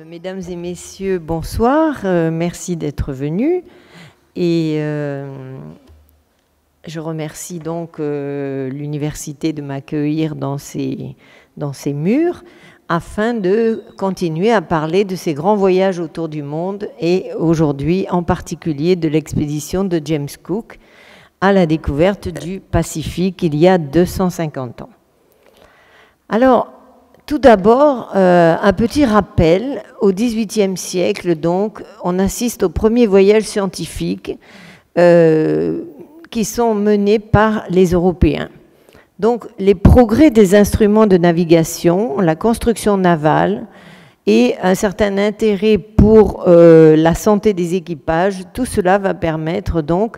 Mesdames et messieurs, bonsoir. Merci d'être venus. Et je remercie donc l'université de m'accueillir dans ses murs afin de continuer à parler de ces grands voyages autour du monde et aujourd'hui en particulier de l'expédition de James Cook à la découverte du Pacifique il y a 250 ans. Alors, tout d'abord, un petit rappel. Au XVIIIe siècle, donc, on assiste aux premiers voyages scientifiques qui sont menés par les Européens. Donc, les progrès des instruments de navigation, la construction navale et un certain intérêt pour la santé des équipages, tout cela va permettre donc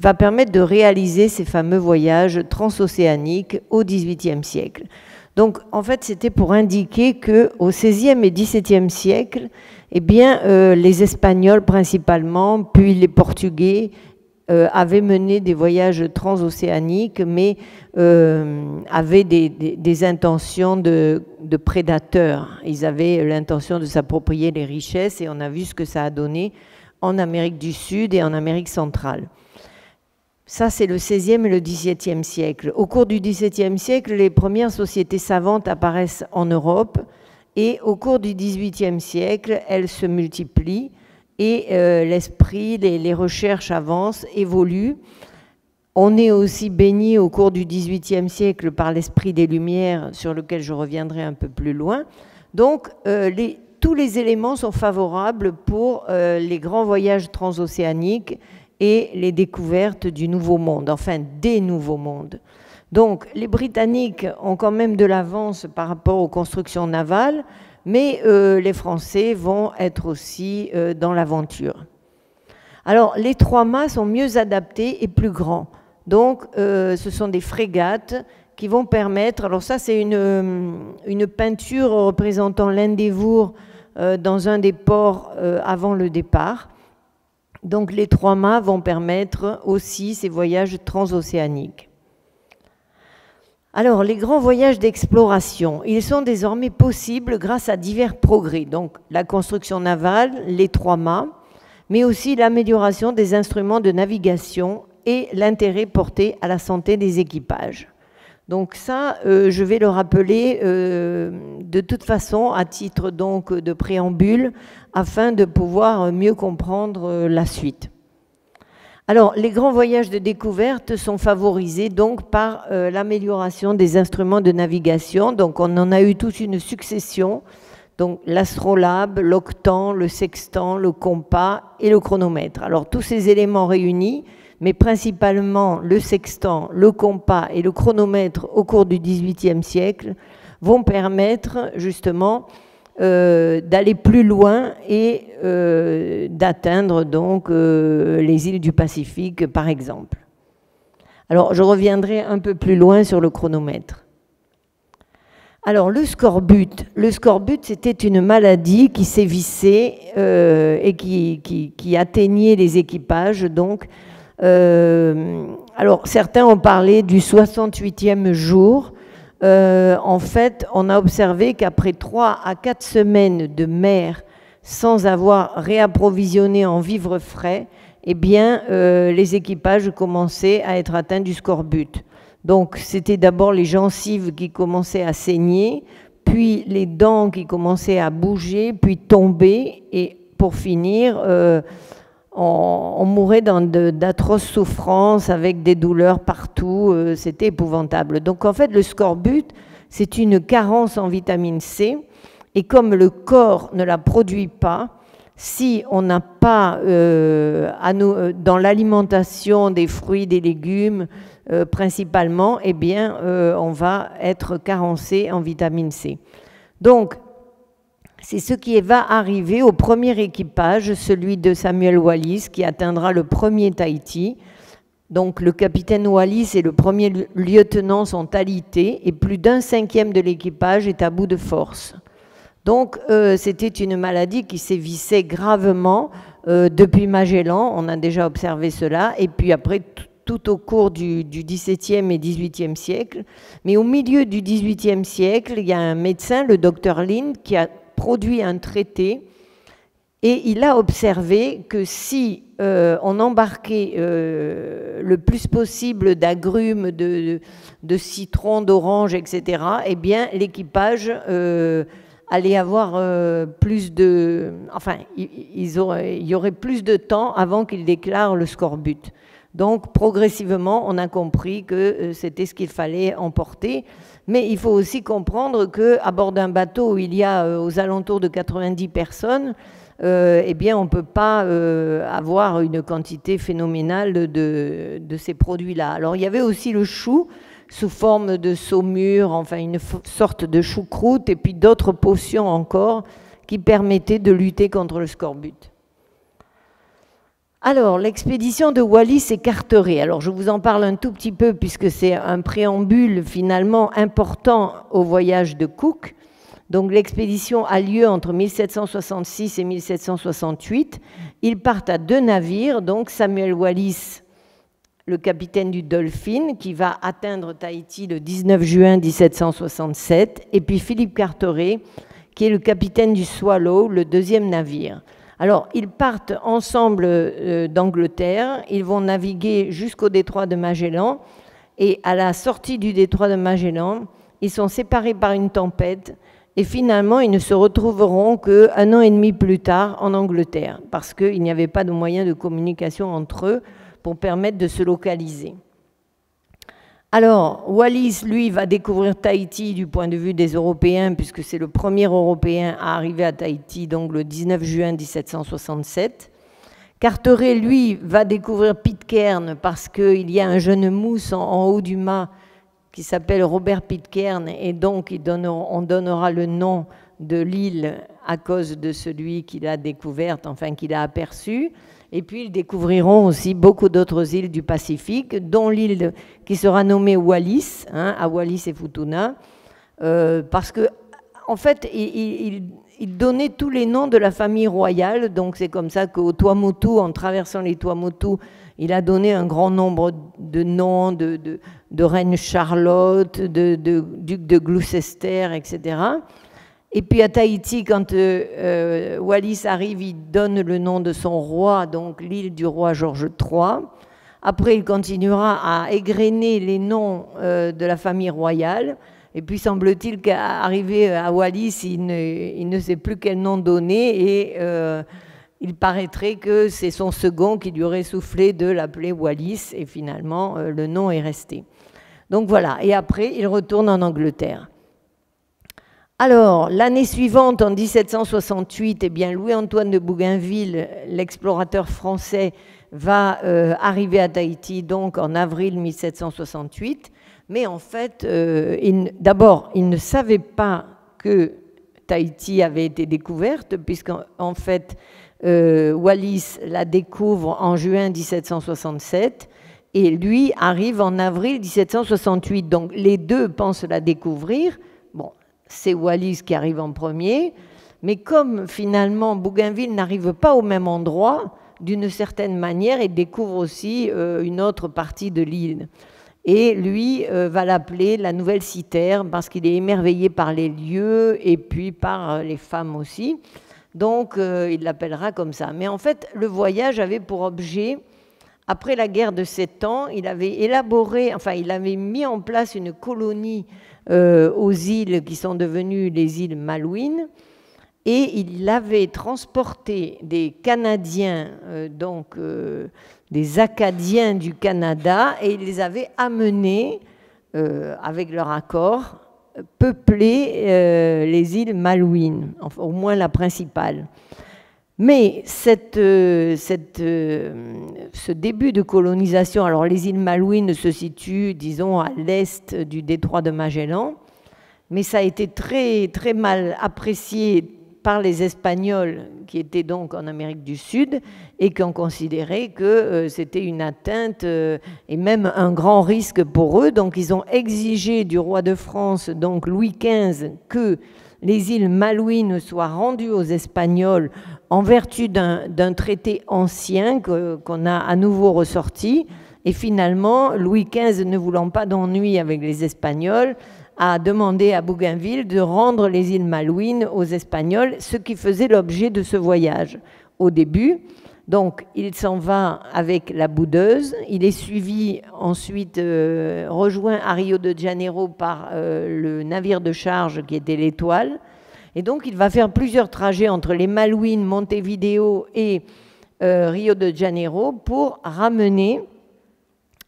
va permettre de réaliser ces fameux voyages transocéaniques au XVIIIe siècle. Donc, en fait, c'était pour indiquer qu'au XVIe et XVIIe siècle, eh bien, les Espagnols principalement, puis les Portugais, avaient mené des voyages transocéaniques, mais avaient des intentions de prédateurs. Ils avaient l'intention de s'approprier les richesses, et on a vu ce que ça a donné en Amérique du Sud et en Amérique centrale. Ça, c'est le XVIe et le XVIIe siècle. Au cours du XVIIe siècle, les premières sociétés savantes apparaissent en Europe et au cours du XVIIIe siècle, elles se multiplient et l'esprit, les recherches avancent, évoluent. On est aussi baigné au cours du XVIIIe siècle par l'esprit des Lumières, sur lequel je reviendrai un peu plus loin. Donc, tous les éléments sont favorables pour les grands voyages transocéaniques et les découvertes du Nouveau Monde, enfin des Nouveaux Mondes. Donc les Britanniques ont quand même de l'avance par rapport aux constructions navales, mais les Français vont être aussi dans l'aventure. Alors les 3 mâts sont mieux adaptés et plus grands. Donc ce sont des frégates qui vont permettre, alors ça c'est une peinture représentant l'Endeavour dans un des ports avant le départ. Donc les 3 mâts vont permettre aussi ces voyages transocéaniques. Alors les grands voyages d'exploration, ils sont désormais possibles grâce à divers progrès. Donc la construction navale, les 3 mâts, mais aussi l'amélioration des instruments de navigation et l'intérêt porté à la santé des équipages. Donc ça, je vais le rappeler de toute façon à titre donc de préambule afin de pouvoir mieux comprendre la suite. Alors, les grands voyages de découverte sont favorisés donc par l'amélioration des instruments de navigation. Donc, on en a eu toute une succession. Donc, l'astrolabe, l'octant, le sextant, le compas et le chronomètre. Alors, tous ces éléments réunis, mais principalement le sextant, le compas et le chronomètre au cours du XVIIIe siècle, vont permettre justement d'aller plus loin et d'atteindre donc les îles du Pacifique, par exemple. Alors, je reviendrai un peu plus loin sur le chronomètre. Alors, le scorbut. Le scorbut, c'était une maladie qui sévissait et qui atteignait les équipages, donc. Alors, certains ont parlé du 68e jour. En fait, on a observé qu'après 3 à 4 semaines de mer sans avoir réapprovisionné en vivres frais, eh bien, les équipages commençaient à être atteints du scorbut. Donc, c'était d'abord les gencives qui commençaient à saigner, puis les dents qui commençaient à bouger, puis tomber, et pour finir, on mourait dans d'atroces souffrances avec des douleurs partout, c'était épouvantable. Donc en fait, le scorbut, c'est une carence en vitamine C, et comme le corps ne la produit pas, si on n'a pas dans l'alimentation des fruits, des légumes principalement, eh bien on va être carencé en vitamine C. Donc, c'est ce qui va arriver au premier équipage, celui de Samuel Wallis, qui atteindra le premier Tahiti. Donc le capitaine Wallis et le premier lieutenant sont alités et plus d'un 5e de l'équipage est à bout de force. Donc c'était une maladie qui sévissait gravement depuis Magellan, on a déjà observé cela, et puis après tout au cours du XVIIe et XVIIIe siècle. Mais au milieu du XVIIIe siècle, il y a un médecin, le docteur Lind, qui a produit un traité et il a observé que si on embarquait le plus possible d'agrumes, de citron, d'orange, etc., eh bien, l'équipage allait avoir plus de... Enfin, il y aurait plus de temps avant qu'il déclare le scorbut. Donc, progressivement, on a compris que c'était ce qu'il fallait emporter. Mais il faut aussi comprendre qu'à bord d'un bateau où il y a aux alentours de 90 personnes, eh bien, on ne peut pas avoir une quantité phénoménale de ces produits-là. Alors, il y avait aussi le chou sous forme de saumure, enfin une sorte de choucroute, et puis d'autres potions encore qui permettaient de lutter contre le scorbut. Alors, l'expédition de Wallis et Carteret. Alors, je vous en parle un tout petit peu puisque c'est un préambule finalement important au voyage de Cook. Donc, l'expédition a lieu entre 1766 et 1768. Ils partent à 2 navires, donc Samuel Wallis, le capitaine du Dolphin, qui va atteindre Tahiti le 19 juin 1767, et puis Philippe Carteret, qui est le capitaine du Swallow, le 2e navire. Alors, ils partent ensemble d'Angleterre, ils vont naviguer jusqu'au détroit de Magellan, et à la sortie du détroit de Magellan, ils sont séparés par une tempête, et finalement, ils ne se retrouveront qu'1 an et demi plus tard en Angleterre, parce qu'il n'y avait pas de moyen de communication entre eux pour permettre de se localiser. Alors, Wallis, lui, va découvrir Tahiti du point de vue des Européens, puisque c'est le premier Européen à arriver à Tahiti, donc le 19 juin 1767. Carteret, lui, va découvrir Pitcairn parce qu'il y a un jeune mousse en haut du mât qui s'appelle Robert Pitcairn, et donc on donnera le nom de l'île à cause de celui qu'il a découverte, enfin qu'il a aperçu. Et puis, ils découvriront aussi beaucoup d'autres îles du Pacifique, dont l'île qui sera nommée Wallis, à Wallis et Futuna, parce que, en fait, il donnait tous les noms de la famille royale. Donc, c'est comme ça qu'au Tuamotu, en traversant les Tuamotu, il a donné un grand nombre de noms de reine Charlotte, de duc de Gloucester, etc. Et puis à Tahiti, quand Wallis arrive, il donne le nom de son roi, donc l'île du roi Georges III. Après, il continuera à égrener les noms de la famille royale. Et puis, semble-t-il qu'arrivé à Wallis, il ne sait plus quel nom donner. Et il paraîtrait que c'est son second qui lui aurait soufflé de l'appeler Wallis. Et finalement, le nom est resté. Donc voilà. Et après, il retourne en Angleterre. Alors, l'année suivante, en 1768, eh bien, Louis-Antoine de Bougainville, l'explorateur français, va arriver à Tahiti, donc en avril 1768. Mais en fait, d'abord, il ne savait pas que Tahiti avait été découverte, puisqu'en fait, Wallis la découvre en juin 1767, et lui arrive en avril 1768. Donc, les deux pensent la découvrir. Bon, c'est Wallis qui arrive en premier, mais comme finalement Bougainville n'arrive pas au même endroit, d'une certaine manière, il découvre aussi une autre partie de l'île. Et lui va l'appeler la Nouvelle Citerre parce qu'il est émerveillé par les lieux et puis par les femmes aussi. Donc il l'appellera comme ça. Mais en fait, le voyage avait pour objet, après la guerre de 7 ans, il avait élaboré, enfin il avait mis en place une colonie aux îles qui sont devenues les îles Malouines, et il avait transporté des Canadiens, des Acadiens du Canada, et il les avait amenés, avec leur accord, peupler les îles Malouines, enfin, au moins la principale. Mais ce début de colonisation, alors les îles Malouines se situent, disons, à l'est du détroit de Magellan, mais ça a été très, très mal apprécié par les Espagnols qui étaient donc en Amérique du Sud et qui ont considéré que c'était une atteinte et même un grand risque pour eux. Donc ils ont exigé du roi de France, donc Louis XV, que les îles Malouines soient rendues aux Espagnols en vertu d'un traité ancien qu'on a à nouveau ressorti Et finalement, Louis XV, ne voulant pas d'ennui avec les Espagnols, a demandé à Bougainville de rendre les îles Malouines aux Espagnols, ce qui faisait l'objet de ce voyage au début. Donc, il s'en va avec la Boudeuse. Il est suivi ensuite, rejoint à Rio de Janeiro par le navire de charge qui était l'Étoile. Et donc, il va faire plusieurs trajets entre les Malouines, Montevideo et Rio de Janeiro pour ramener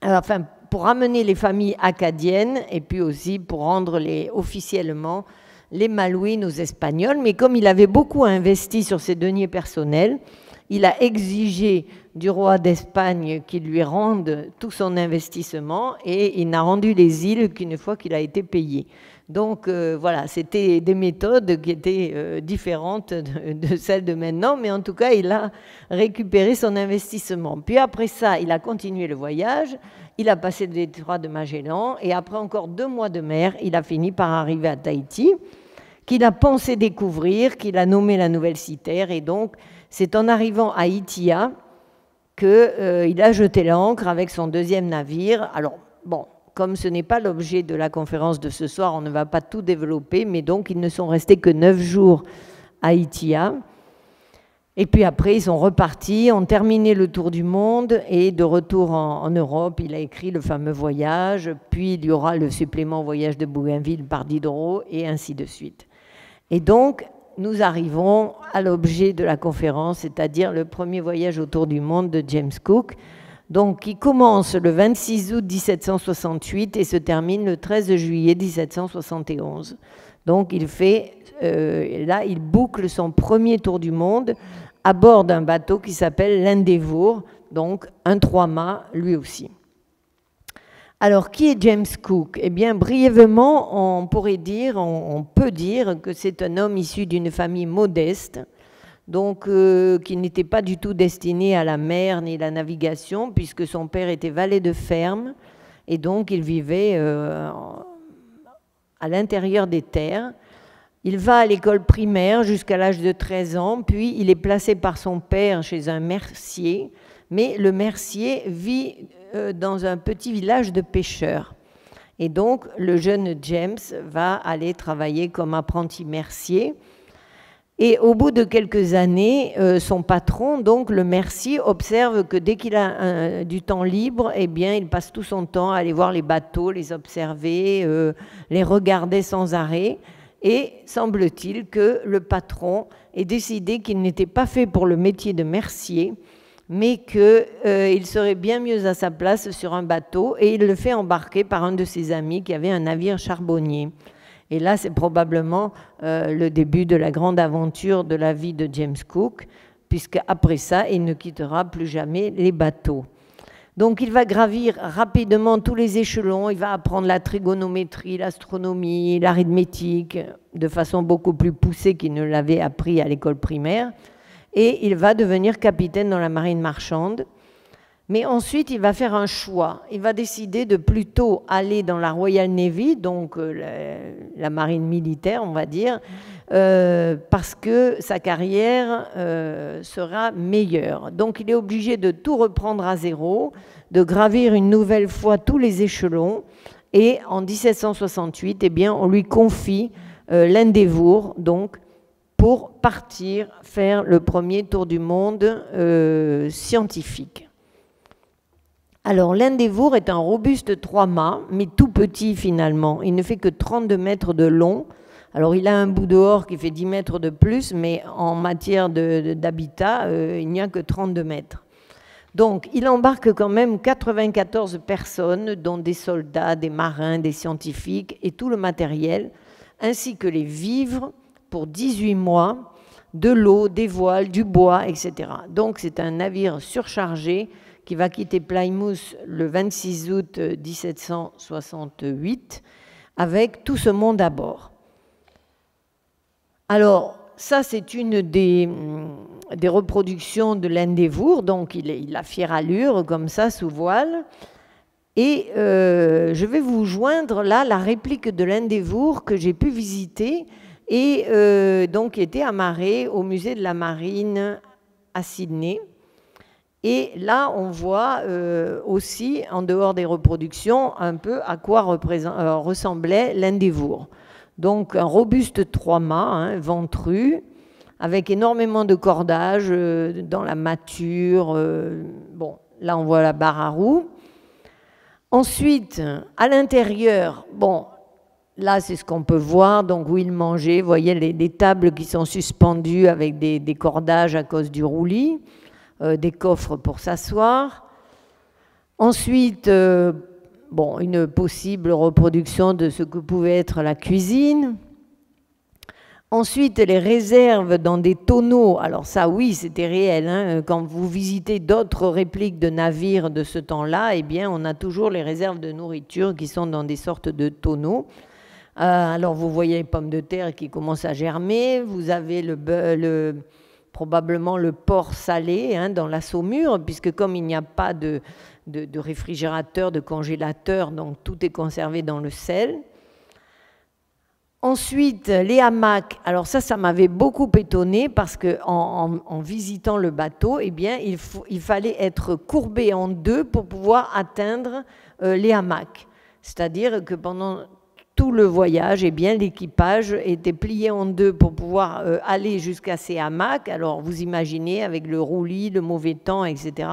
les familles acadiennes et puis aussi pour rendre officiellement les Malouines aux Espagnols. Mais comme il avait beaucoup investi sur ses deniers personnels, il a exigé du roi d'Espagne qu'il lui rende tout son investissement et il n'a rendu les îles qu'une fois qu'il a été payé. Donc voilà, c'était des méthodes qui étaient différentes de celles de maintenant, mais en tout cas, il a récupéré son investissement. Puis après ça, il a continué le voyage, il a passé le détroit de Magellan et après encore 2 mois de mer, il a fini par arriver à Tahiti, qu'il a pensé découvrir, qu'il a nommé la Nouvelle Citerre. Et donc, c'est en arrivant à Itia qu'il a jeté l'ancre avec son 2e navire. Alors, bon, comme ce n'est pas l'objet de la conférence de ce soir, on ne va pas tout développer, mais donc ils ne sont restés que 9 jours à Itia. Et puis après, ils sont repartis, ont terminé le tour du monde et de retour en Europe, il a écrit le fameux voyage, puis il y aura le supplément Voyage de Bougainville par Diderot et ainsi de suite. Et donc, nous arrivons à l'objet de la conférence, c'est-à-dire le premier voyage autour du monde de James Cook, donc qui commence le 26 août 1768 et se termine le 13 juillet 1771. Donc il fait, là, il boucle son premier tour du monde à bord d'un bateau qui s'appelle l'Endeavour, donc un 3-mâts lui aussi. Alors, qui est James Cook? Eh bien, brièvement, on peut dire que c'est un homme issu d'une famille modeste, donc qui n'était pas du tout destiné à la mer ni à la navigation, puisque son père était valet de ferme, et donc il vivait à l'intérieur des terres. Il va à l'école primaire jusqu'à l'âge de 13 ans, puis il est placé par son père chez un mercier, mais le mercier vit dans un petit village de pêcheurs. Et donc, le jeune James va aller travailler comme apprenti mercier. Et au bout de quelques années, son patron, donc le mercier, observe que dès qu'il a du temps libre, eh bien, il passe tout son temps à aller voir les bateaux, les observer, les regarder sans arrêt. Et semble-t-il que le patron ait décidé qu'il n'était pas fait pour le métier de mercier, mais qu'il serait bien mieux à sa place sur un bateau, et il le fait embarquer par un de ses amis qui avait un navire charbonnier. Et là, c'est probablement le début de la grande aventure de la vie de James Cook, puisqu'après ça, il ne quittera plus jamais les bateaux. Donc, il va gravir rapidement tous les échelons, il va apprendre la trigonométrie, l'astronomie, l'arithmétique, de façon beaucoup plus poussée qu'il ne l'avait appris à l'école primaire, et il va devenir capitaine dans la marine marchande. Mais ensuite, il va faire un choix. Il va décider de plutôt aller dans la Royal Navy, donc la marine militaire, on va dire, parce que sa carrière sera meilleure. Donc, il est obligé de tout reprendre à zéro, de gravir une nouvelle fois tous les échelons. Et en 1768, eh bien, on lui confie l'Endeavour, donc, pour partir faire le premier tour du monde scientifique. Alors, l'Endeavour est un robuste 3-mâts, mais tout petit finalement. Il ne fait que 32 mètres de long. Alors, il a un bout dehors qui fait 10 mètres de plus, mais en matière d'habitat, il n'y a que 32 mètres. Donc, il embarque quand même 94 personnes, dont des soldats, des marins, des scientifiques et tout le matériel, ainsi que les vivres pour 18 mois, de l'eau, des voiles, du bois, etc. Donc, c'est un navire surchargé qui va quitter Plymouth le 26 août 1768 avec tout ce monde à bord. Alors, ça, c'est une des reproductions de l'Endeavour, donc il a fière allure, comme ça, sous voile. Et je vais vous joindre là la réplique de l'Endeavour que j'ai pu visiter et donc qui était amarrée au musée de la Marine à Sydney. Et là, on voit aussi, en dehors des reproductions, un peu à quoi ressemblait l'Endeavour. Donc, un robuste 3-mâts, hein, ventru, avec énormément de cordage dans la mâture. Bon, là, on voit la barre à roues. Ensuite, à l'intérieur, bon, là, c'est ce qu'on peut voir, donc où il mangeait. Vous voyez les tables qui sont suspendues avec des cordages à cause du roulis. Des coffres pour s'asseoir. Ensuite, bon, une possible reproduction de ce que pouvait être la cuisine. Ensuite, les réserves dans des tonneaux. Alors ça, oui, c'était réel. Hein. Quand vous visitez d'autres répliques de navires de ce temps-là, eh bien, on a toujours les réserves de nourriture qui sont dans des sortes de tonneaux. Alors, vous voyez les pommes de terre qui commencent à germer. Vous avez probablement le porc salé, hein, dans la saumure, puisque comme il n'y a pas de réfrigérateur, de congélateur, donc tout est conservé dans le sel. Ensuite, les hamacs. Alors ça m'avait beaucoup étonné parce qu'en visitant le bateau, eh bien, il fallait être courbé en deux pour pouvoir atteindre les hamacs. C'est-à-dire que pendant tout le voyage, eh bien, l'équipage était plié en deux pour pouvoir aller jusqu'à ces hamacs. Alors, vous imaginez, avec le roulis, le mauvais temps, etc.,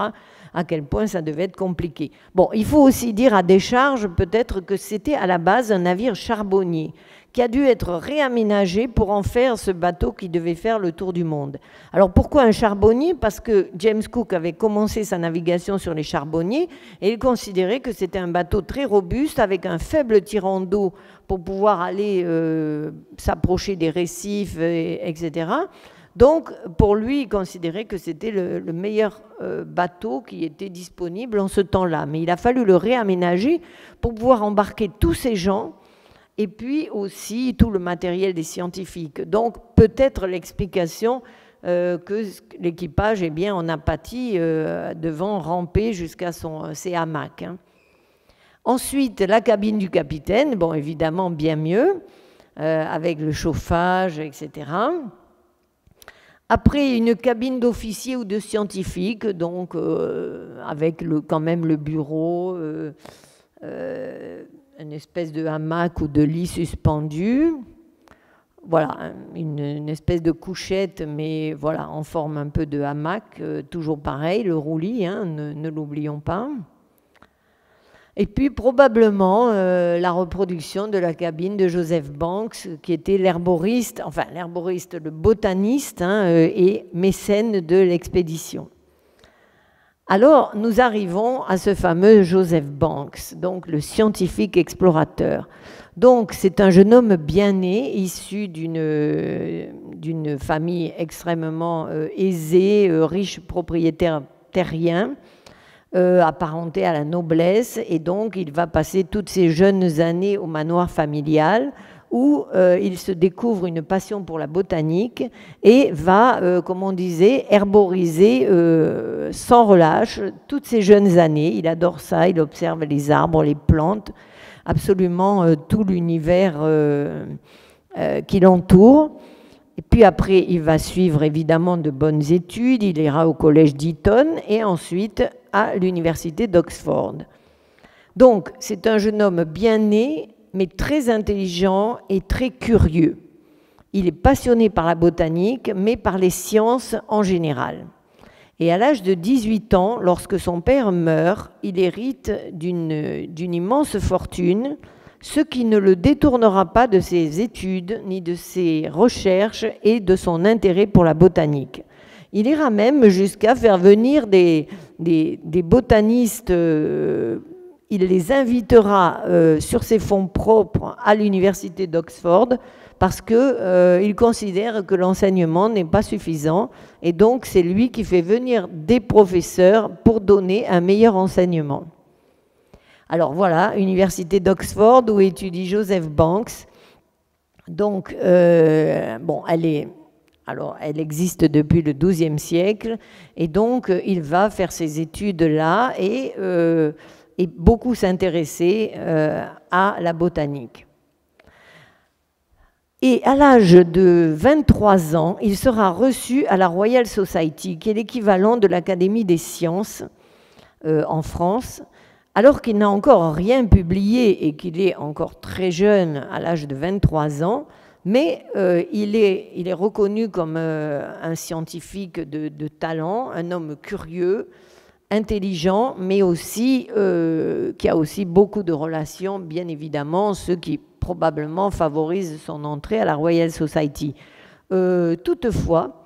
à quel point ça devait être compliqué. Bon, il faut aussi dire à décharge, peut-être, que c'était à la base un navire charbonnier qui a dû être réaménagé pour en faire ce bateau qui devait faire le tour du monde. Alors pourquoi un charbonnier? Parce que James Cook avait commencé sa navigation sur les charbonniers et il considérait que c'était un bateau très robuste avec un faible tirant d'eau pour pouvoir aller s'approcher des récifs, etc. Donc pour lui, il considérait que c'était le meilleur bateau qui était disponible en ce temps-là. Mais il a fallu le réaménager pour pouvoir embarquer tous ces gens et puis aussi tout le matériel des scientifiques. Donc peut-être l'explication que l'équipage, eh bien, en a pâti devant ramper jusqu'à ses hamacs. Hein. Ensuite, la cabine du capitaine, bon, évidemment bien mieux, avec le chauffage, etc. Après, une cabine d'officier ou de scientifique, donc avec quand même le bureau, une espèce de hamac ou de lit suspendu. Voilà, une espèce de couchette, mais voilà, en forme un peu de hamac, toujours pareil, le roulis, hein, ne l'oublions pas. Et puis probablement la reproduction de la cabine de Joseph Banks, qui était l'herboriste, enfin l'herboriste, le botaniste, hein, et mécène de l'expédition. Alors, nous arrivons à ce fameux Joseph Banks, donc le scientifique explorateur. Donc, c'est un jeune homme bien né, issu d'une famille extrêmement aisée, riche propriétaire terrien, apparenté à la noblesse, et donc il va passer toutes ses jeunes années au manoir familial, où il se découvre une passion pour la botanique et va, comme on disait, herboriser sans relâche toutes ces jeunes années. Il adore ça, il observe les arbres, les plantes, absolument tout l'univers qui l'entoure. Et puis après, il va suivre évidemment de bonnes études, il ira au collège d'Eton et ensuite à l'université d'Oxford. Donc, c'est un jeune homme bien né, mais très intelligent et très curieux. Il est passionné par la botanique, mais par les sciences en général. Et à l'âge de 18 ans, lorsque son père meurt, il hérite d'une immense fortune, ce qui ne le détournera pas de ses études, ni de ses recherches et de son intérêt pour la botanique. Il ira même jusqu'à faire venir des botanistes. Il les invitera sur ses fonds propres à l'université d'Oxford parce qu'il considère que l'enseignement n'est pas suffisant et donc c'est lui qui fait venir des professeurs pour donner un meilleur enseignement. Alors voilà, université d'Oxford où étudie Joseph Banks. Donc, bon, elle existe depuis le XIIe siècle et donc il va faire ses études là et beaucoup s'intéresser à la botanique. Et à l'âge de 23 ans, il sera reçu à la Royal Society, qui est l'équivalent de l'Académie des sciences en France, alors qu'il n'a encore rien publié et qu'il est encore très jeune à l'âge de 23 ans, mais il est reconnu comme un scientifique de talent, un homme curieux, intelligent, mais aussi qui a aussi beaucoup de relations, bien évidemment, ce qui probablement favorise son entrée à la Royal Society. Toutefois,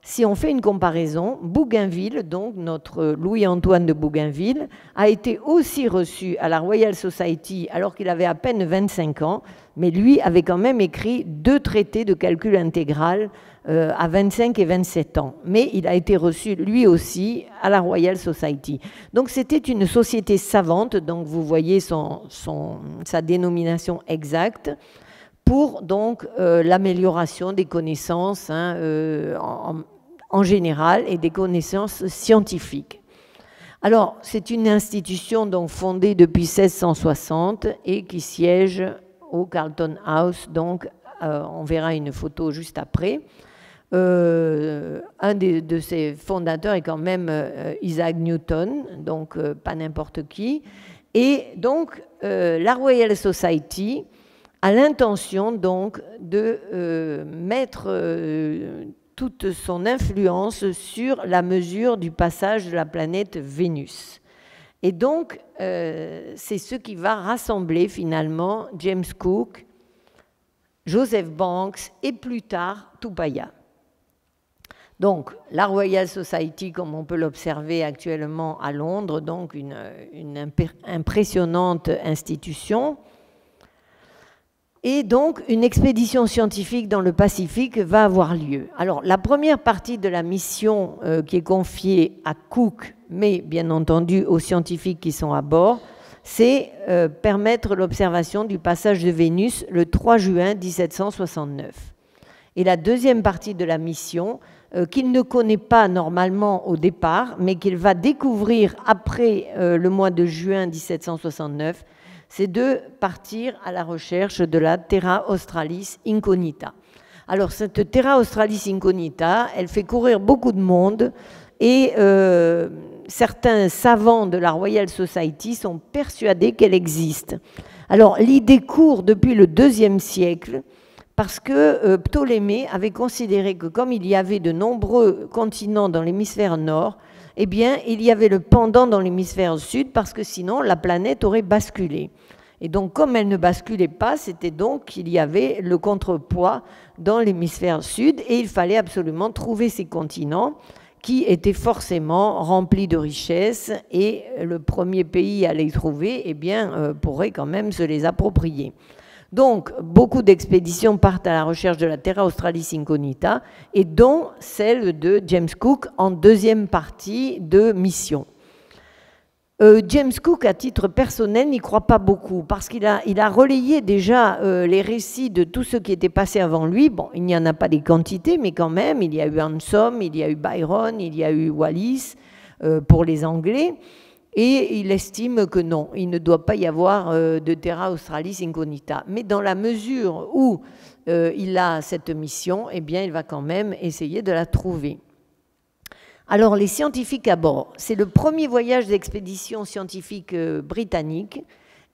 si on fait une comparaison, Bougainville, donc notre Louis-Antoine de Bougainville, a été aussi reçu à la Royal Society alors qu'il avait à peine 25 ans, mais lui avait quand même écrit 2 traités de calcul intégral à 25 et 27 ans. Mais il a été reçu lui aussi à la Royal Society. Donc c'était une société savante, donc vous voyez sa dénomination exacte, pour donc l'amélioration des connaissances en général et des connaissances scientifiques. Alors, c'est une institution donc fondée depuis 1660 et qui siège au Carlton House, donc on verra une photo juste après. Un de ses fondateurs est quand même Isaac Newton, donc pas n'importe qui. Et donc, la Royal Society a l'intention donc de mettre toute son influence sur la mesure du passage de la planète Vénus. Et donc, c'est ce qui va rassembler finalement James Cook, Joseph Banks et plus tard Tupaia. Donc, la Royal Society, comme on peut l'observer actuellement à Londres, donc une impressionnante institution. Et donc, une expédition scientifique dans le Pacifique va avoir lieu. Alors, la première partie de la mission qui est confiée à Cook, mais bien entendu aux scientifiques qui sont à bord, c'est permettre l'observation du passage de Vénus le 3 juin 1769. Et la deuxième partie de la mission, qu'il ne connaît pas normalement au départ, mais qu'il va découvrir après le mois de juin 1769, c'est de partir à la recherche de la Terra Australis Incognita. Alors, cette Terra Australis Incognita, elle fait courir beaucoup de monde et certains savants de la Royal Society sont persuadés qu'elle existe. Alors, l'idée court depuis le IIe siècle parce que Ptolémée avait considéré que comme il y avait de nombreux continents dans l'hémisphère nord, eh bien, il y avait le pendant dans l'hémisphère sud parce que sinon, la planète aurait basculé. Et donc, comme elle ne basculait pas, c'était donc qu'il y avait le contrepoids dans l'hémisphère sud et il fallait absolument trouver ces continents qui étaient forcément remplis de richesses et le premier pays à les trouver, eh bien, pourrait quand même se les approprier. Donc, beaucoup d'expéditions partent à la recherche de la Terra Australis Incognita, et dont celle de James Cook en deuxième partie de mission. James Cook, à titre personnel, n'y croit pas beaucoup, parce qu'il a relayé déjà les récits de tout ce qui était passé avant lui. Bon, il n'y en a pas des quantités, mais quand même, il y a eu Anson, il y a eu Byron, il y a eu Wallis pour les Anglais. Et il estime que non, il ne doit pas y avoir de Terra Australis Incognita. Mais dans la mesure où il a cette mission, eh bien, il va quand même essayer de la trouver. Alors, les scientifiques à bord, c'est le premier voyage d'expédition scientifique britannique.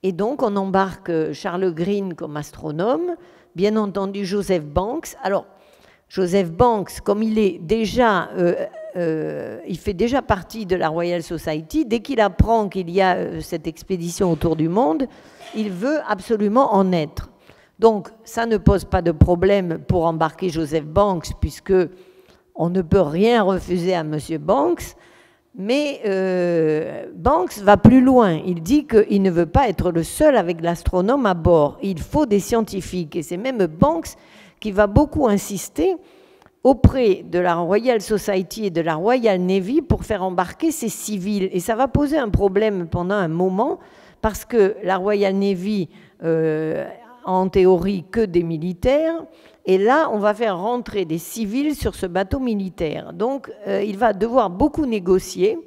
Et donc, on embarque Charles Green comme astronome, bien entendu Joseph Banks. Alors, Joseph Banks, comme il est déjà... il fait déjà partie de la Royal Society. Dès qu'il apprend qu'il y a cette expédition autour du monde, il veut absolument en être. Donc, ça ne pose pas de problème pour embarquer Joseph Banks, puisque on ne peut rien refuser à M. Banks. Mais Banks va plus loin. Il dit qu'il ne veut pas être le seul avec l'astronome à bord. Il faut des scientifiques. Et c'est même Banks qui va beaucoup insister auprès de la Royal Society et de la Royal Navy pour faire embarquer ces civils. Et ça va poser un problème pendant un moment parce que la Royal Navy a en théorie que des militaires et là on va faire rentrer des civils sur ce bateau militaire. Donc il va devoir beaucoup négocier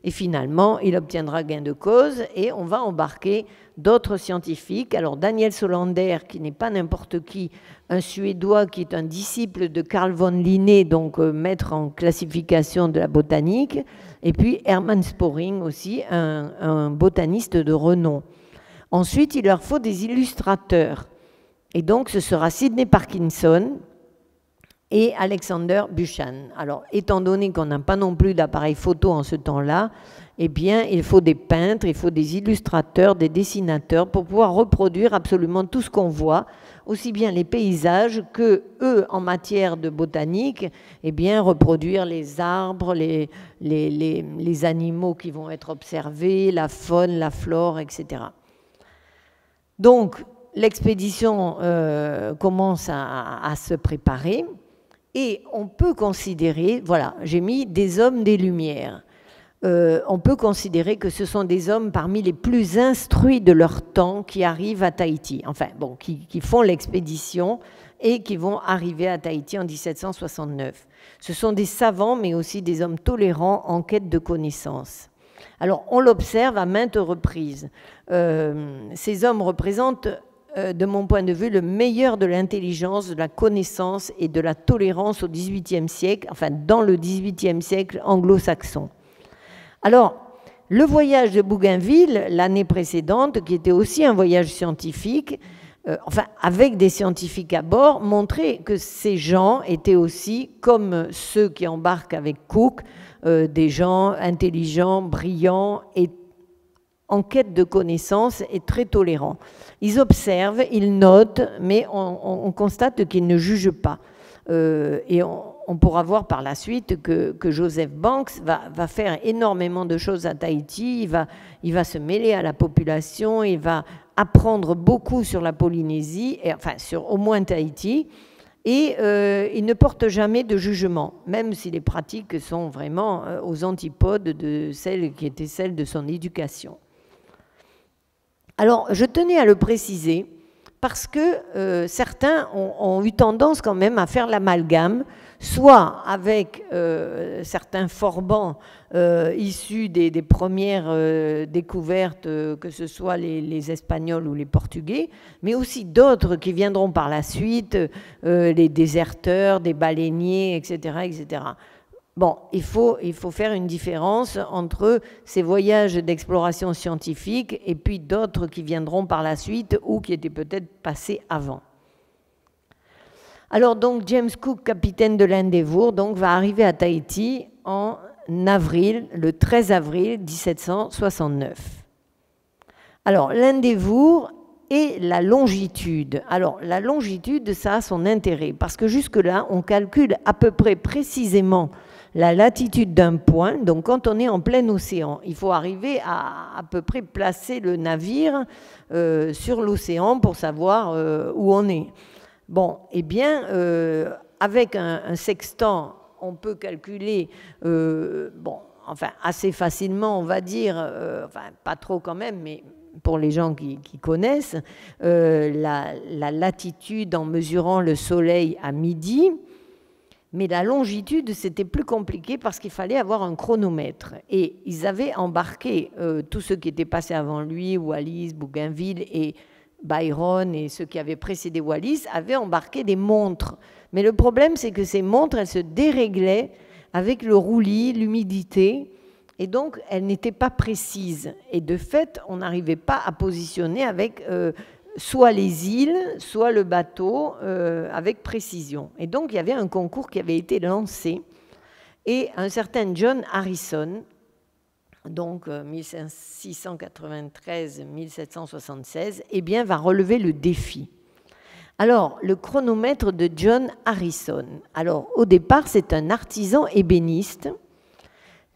Et finalement, il obtiendra gain de cause et on va embarquer d'autres scientifiques. Alors Daniel Solander, qui n'est pas n'importe qui, un Suédois qui est un disciple de Carl von Linné, donc maître en classification de la botanique, et puis Hermann Sporing aussi, un botaniste de renom. Ensuite, il leur faut des illustrateurs. Et donc, ce sera Sidney Parkinson et Alexander Buchan. Alors, étant donné qu'on n'a pas non plus d'appareil photo en ce temps-là, eh bien, il faut des peintres, il faut des illustrateurs, des dessinateurs pour pouvoir reproduire absolument tout ce qu'on voit, aussi bien les paysages que, eux, en matière de botanique, eh bien, reproduire les arbres, les animaux qui vont être observés, la faune, la flore, etc. Donc, l'expédition commence à se préparer et on peut considérer, voilà, j'ai mis des hommes des Lumières. On peut considérer que ce sont des hommes parmi les plus instruits de leur temps qui arrivent à Tahiti, enfin, bon, qui font l'expédition et qui vont arriver à Tahiti en 1769. Ce sont des savants, mais aussi des hommes tolérants en quête de connaissances. Alors, on l'observe à maintes reprises. Ces hommes représentent, de mon point de vue, le meilleur de l'intelligence, de la connaissance et de la tolérance au XVIIIe siècle, enfin, dans le XVIIIe siècle anglo-saxon. Alors, le voyage de Bougainville, l'année précédente, qui était aussi un voyage scientifique, enfin, avec des scientifiques à bord, montrait que ces gens étaient aussi, comme ceux qui embarquent avec Cook, des gens intelligents, brillants et en quête de connaissances et très tolérants. Ils observent, ils notent, mais on constate qu'ils ne jugent pas. Et on pourra voir par la suite que Joseph Banks va faire énormément de choses à Tahiti, il va se mêler à la population, il va apprendre beaucoup sur la Polynésie, et, enfin sur au moins Tahiti, et il ne porte jamais de jugement, même si les pratiques sont vraiment aux antipodes de celles qui étaient celles de son éducation. Alors, je tenais à le préciser parce que certains ont eu tendance quand même à faire l'amalgame, soit avec certains forbans issus des premières découvertes, que ce soit les Espagnols ou les Portugais, mais aussi d'autres qui viendront par la suite, les déserteurs, des baleiniers, etc., etc. Bon, il faut faire une différence entre ces voyages d'exploration scientifique et puis d'autres qui viendront par la suite ou qui étaient peut-être passés avant. Alors donc James Cook, capitaine de l'Endeavour, donc va arriver à Tahiti en avril, le 13 avril 1769. Alors l'Endeavour et la longitude. Alors la longitude, ça a son intérêt parce que jusque-là, on calcule à peu près précisément la latitude d'un point. Donc quand on est en plein océan, il faut arriver à peu près placer le navire sur l'océan pour savoir où on est. Bon, eh bien, avec un sextant, on peut calculer, bon, enfin, assez facilement, on va dire, enfin, pas trop quand même, mais pour les gens qui connaissent, la latitude en mesurant le soleil à midi. Mais la longitude, c'était plus compliqué parce qu'il fallait avoir un chronomètre. Et ils avaient embarqué, tous ceux qui étaient passés avant lui, Wallis, Bougainville et Byron et ceux qui avaient précédé Wallis, avaient embarqué des montres. Mais le problème, c'est que ces montres, elles se déréglaient avec le roulis, l'humidité, et donc elles n'étaient pas précises. Et de fait, on n'arrivait pas à positionner avec soit les îles, soit le bateau avec précision. Et donc, il y avait un concours qui avait été lancé et un certain John Harrison, donc 1693-1776, eh bien, va relever le défi. Alors, le chronomètre de John Harrison. Alors, au départ, c'est un artisan ébéniste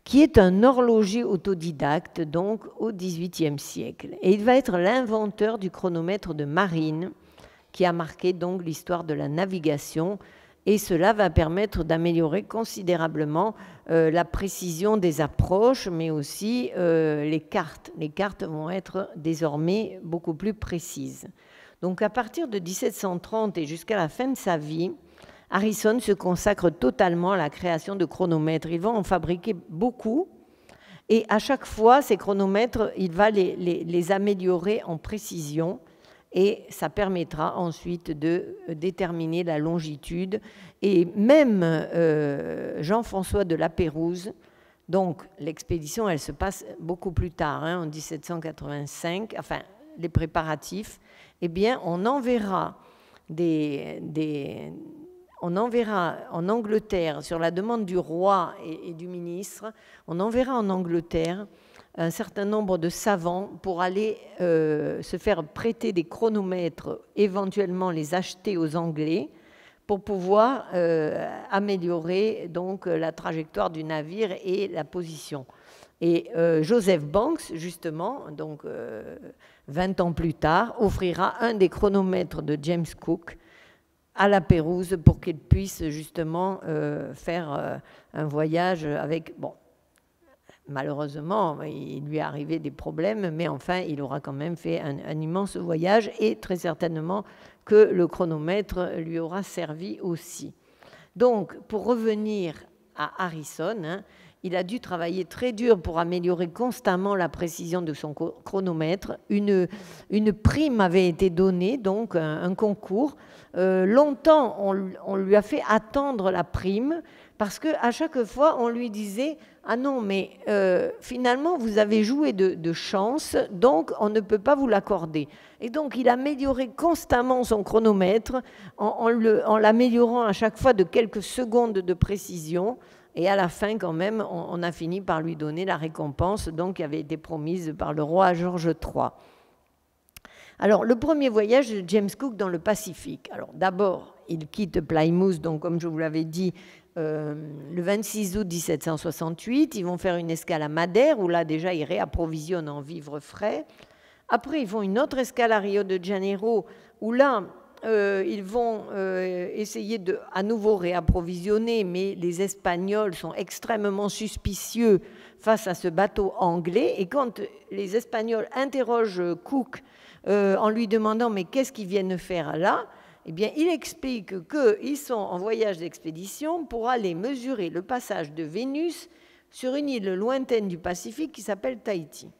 qui est un horloger autodidacte, donc au XVIIIe siècle. Et il va être l'inventeur du chronomètre de marine, qui a marqué donc l'histoire de la navigation, et cela va permettre d'améliorer considérablement la précision des approches, mais aussi les cartes. Les cartes vont être désormais beaucoup plus précises. Donc à partir de 1730 et jusqu'à la fin de sa vie, Harrison se consacre totalement à la création de chronomètres. Il va en fabriquer beaucoup Et à chaque fois, ces chronomètres, il va les améliorer en précision et ça permettra ensuite de déterminer la longitude. Et même Jean-François de La Pérouse, donc l'expédition, elle se passe beaucoup plus tard, hein, en 1785, enfin les préparatifs, eh bien on enverra en Angleterre, sur la demande du roi et du ministre, on enverra en Angleterre un certain nombre de savants pour aller se faire prêter des chronomètres, éventuellement les acheter aux Anglais, pour pouvoir améliorer donc la trajectoire du navire et la position. Et Joseph Banks, justement, donc 20 ans plus tard, offrira un des chronomètres de James Cook à La Pérouse pour qu'il puisse justement faire un voyage avec... Bon, malheureusement, il lui est arrivé des problèmes, mais enfin, il aura quand même fait un immense voyage et très certainement que le chronomètre lui aura servi aussi. Donc, pour revenir à Harrison, hein, il a dû travailler très dur pour améliorer constamment la précision de son chronomètre. Une prime avait été donnée, donc un concours. Longtemps, on lui a fait attendre la prime parce qu'à chaque fois, on lui disait « Ah non, mais finalement, vous avez joué de chance, donc on ne peut pas vous l'accorder. » Et donc, il améliorait constamment son chronomètre en l'améliorant à chaque fois de quelques secondes de précision. Et à la fin, quand même, on a fini par lui donner la récompense donc, qui avait été promise par le roi George III. Alors, le premier voyage de James Cook dans le Pacifique. Alors, d'abord, il quitte Plymouth, donc comme je vous l'avais dit, le 26 août 1768. Ils vont faire une escale à Madère, où là, déjà, ils réapprovisionnent en vivres frais. Après, ils font une autre escale à Rio de Janeiro, où là, ils vont essayer de à nouveau réapprovisionner, mais les Espagnols sont extrêmement suspicieux face à ce bateau anglais. Et quand les Espagnols interrogent Cook en lui demandant « mais qu'est-ce qu'ils viennent faire là ?» Eh bien, il explique qu'ils sont en voyage d'expédition pour aller mesurer le passage de Vénus sur une île lointaine du Pacifique qui s'appelle Tahiti.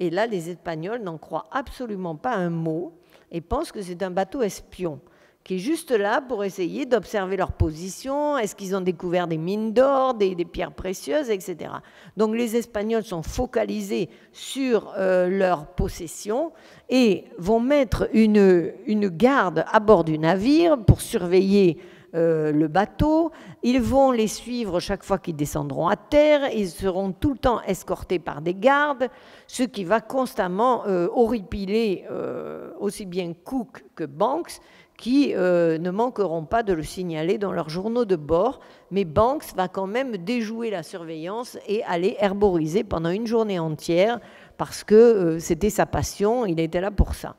Et là, les Espagnols n'en croient absolument pas un mot et pensent que c'est un bateau espion qui est juste là pour essayer d'observer leur position, est-ce qu'ils ont découvert des mines d'or, des pierres précieuses, etc. Donc les Espagnols sont focalisés sur leur possession et vont mettre une garde à bord du navire pour surveiller le bateau. Ils vont les suivre chaque fois qu'ils descendront à terre. Ils seront tout le temps escortés par des gardes, ce qui va constamment horripiler aussi bien Cook que Banks, qui ne manqueront pas de le signaler dans leurs journaux de bord. Mais Banks va quand même déjouer la surveillance et aller herboriser pendant une journée entière parce que c'était sa passion, il était là pour ça.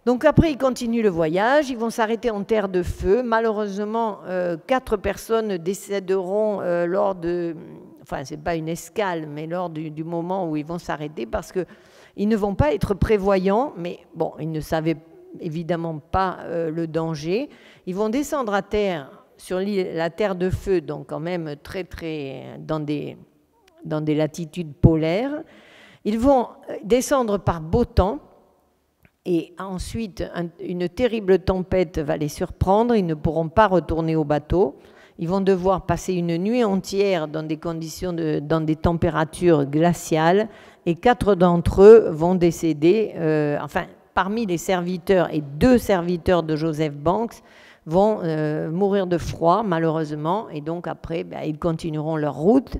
Donc après, ils continuent le voyage, ils vont s'arrêter en terre de feu. Malheureusement, 4 personnes décéderont lors de... Enfin, ce n'est pas une escale, mais lors du moment où ils vont s'arrêter parce qu'ils ne vont pas être prévoyants, mais bon, ils ne savaient évidemment pas le danger. Ils vont descendre à terre sur la terre de feu, donc quand même très dans des latitudes polaires. Ils vont descendre par beau temps et ensuite une terrible tempête va les surprendre. Ils ne pourront pas retourner au bateau. Ils vont devoir passer une nuit entière dans des conditions, dans des températures glaciales et 4 d'entre eux vont décéder, parmi les serviteurs et 2 serviteurs de Joseph Banks vont mourir de froid malheureusement et donc après ils continueront leur route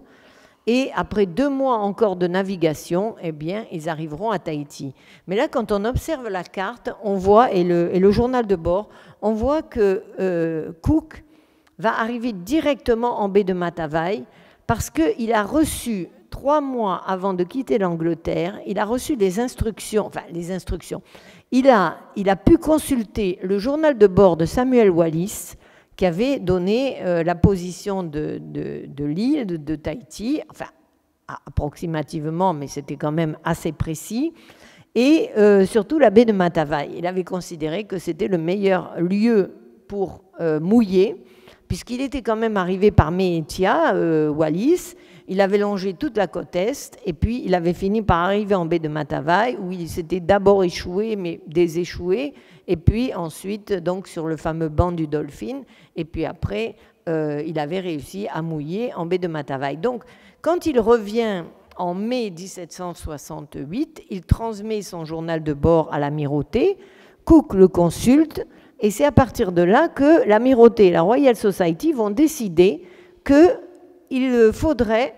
et après 2 mois encore de navigation eh bien ils arriveront à Tahiti. Mais là quand on observe la carte on voit et le journal de bord on voit que Cook va arriver directement en baie de Matavai parce qu'il a reçu 3 mois avant de quitter l'Angleterre, il a reçu des instructions, il a pu consulter le journal de bord de Samuel Wallis qui avait donné la position de l'île de Tahiti, enfin approximativement, mais c'était quand même assez précis, et surtout la baie de Matavai. Il avait considéré que c'était le meilleur lieu pour mouiller, puisqu'il était quand même arrivé par Maitea, Wallis. il avait longé toute la côte Est, et puis il avait fini par arriver en baie de Matavai, où il s'était d'abord échoué, mais déséchoué, et puis ensuite donc sur le fameux banc du Dolphin, et puis après il avait réussi à mouiller en baie de Matavai. Donc quand il revient en mai 1768, il transmet son journal de bord à l'amirauté, Cook le consulte, et c'est à partir de là que l'amirauté et la Royal Society vont décider qu'il faudrait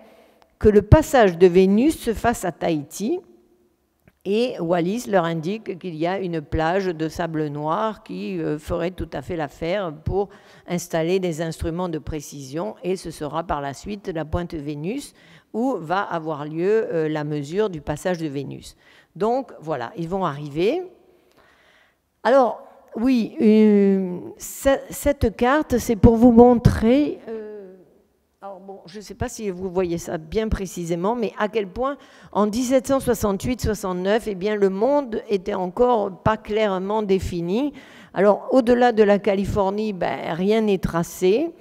que le passage de Vénus se fasse à Tahiti, et Wallis leur indique qu'il y a une plage de sable noir qui ferait tout à fait l'affaire pour installer des instruments de précision, et ce sera par la suite la pointe Vénus où va avoir lieu la mesure du passage de Vénus. Donc voilà, ils vont arriver. Alors oui, cette carte, c'est pour vous montrer... Alors bon, je ne sais pas si vous voyez ça bien précisément, mais à quel point en 1768-69, eh bien, le monde était encore pas clairement défini. Alors au-delà de la Californie, ben, rien n'est tracé.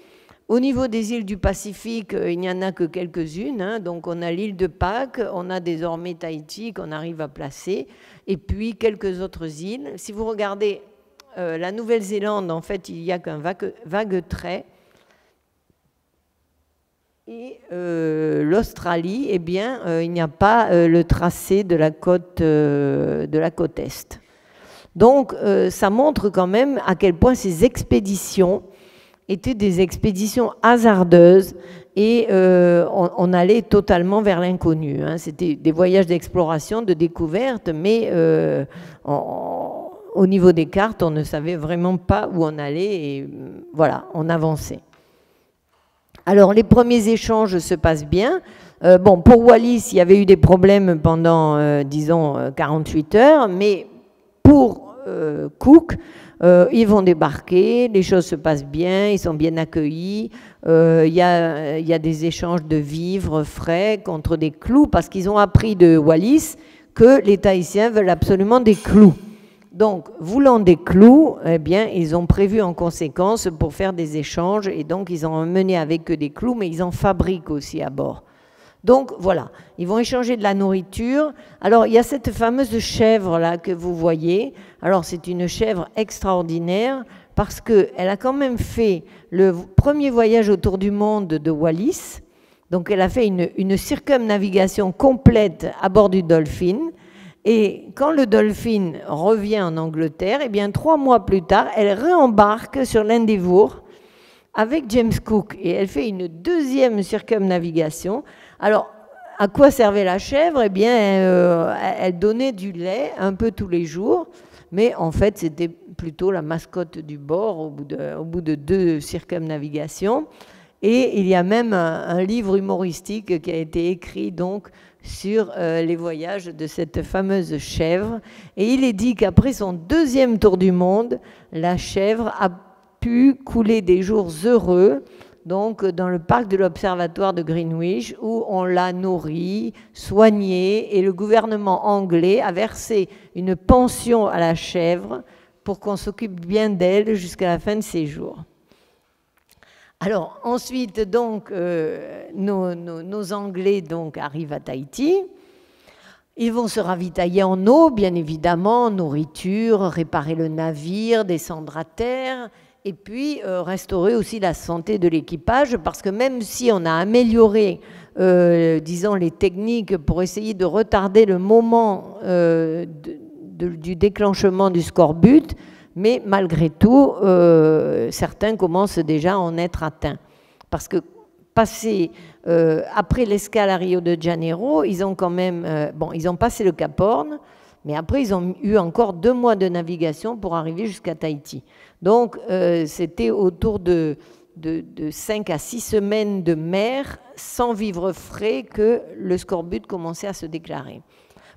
Au niveau des îles du Pacifique, il n'y en a que quelques-unes. Hein. Donc on a l'île de Pâques, on a désormais Tahiti qu'on arrive à placer, et puis quelques autres îles. Si vous regardez la Nouvelle-Zélande, en fait, il n'y a qu'un vague trait. Et l'Australie, eh bien, il n'y a pas le tracé de la côte Est. Donc, ça montre quand même à quel point ces expéditions étaient des expéditions hasardeuses et on allait totalement vers l'inconnu. Hein. C'était des voyages d'exploration, de découverte, mais au niveau des cartes, on ne savait vraiment pas où on allait et voilà, on avançait. Alors, les premiers échanges se passent bien. Bon, pour Wallis, il y avait eu des problèmes pendant, disons, 48 heures, mais pour Cook, ils vont débarquer, les choses se passent bien, ils sont bien accueillis. Il y a des échanges de vivres frais contre des clous, parce qu'ils ont appris de Wallis que les Tahitiens veulent absolument des clous. Donc, voulant des clous, eh bien, ils ont prévu en conséquence pour faire des échanges, et donc ils ont emmené avec eux des clous, mais ils en fabriquent aussi à bord. Donc, voilà, ils vont échanger de la nourriture. Alors, il y a cette fameuse chèvre-là que vous voyez. Alors, c'est une chèvre extraordinaire parce qu'elle a quand même fait le premier voyage autour du monde de Wallis. Donc, elle a fait une circumnavigation complète à bord du Dolphin. Et quand le Dolphin revient en Angleterre, eh bien 3 mois plus tard, elle réembarque sur l'Endeavour avec James Cook et elle fait une deuxième circumnavigation. Alors, à quoi servait la chèvre? Eh bien, elle donnait du lait un peu tous les jours, mais en fait, c'était plutôt la mascotte du bord au bout de 2 circumnavigations. Et il y a même un livre humoristique qui a été écrit donc sur les voyages de cette fameuse chèvre. Et il est dit qu'après son 2e tour du monde, la chèvre a pu couler des jours heureux, donc dans le parc de l'Observatoire de Greenwich, où on l'a nourrie, soignée, et le gouvernement anglais a versé une pension à la chèvre pour qu'on s'occupe bien d'elle jusqu'à la fin de ses jours. Alors ensuite, donc, nos Anglais donc, arrivent à Tahiti. Ils vont se ravitailler en eau, bien évidemment, nourriture, réparer le navire, descendre à terre, et puis restaurer aussi la santé de l'équipage, parce que même si on a amélioré, disons, les techniques pour essayer de retarder le moment du déclenchement du scorbut, mais malgré tout, certains commencent déjà à en être atteints. Parce que après l'escale à Rio de Janeiro, ils ont quand même, ils ont passé le Cap Horn, mais après ils ont eu encore 2 mois de navigation pour arriver jusqu'à Tahiti. Donc c'était autour de 5 à 6 semaines de mer sans vivre frais que le scorbut commençait à se déclarer.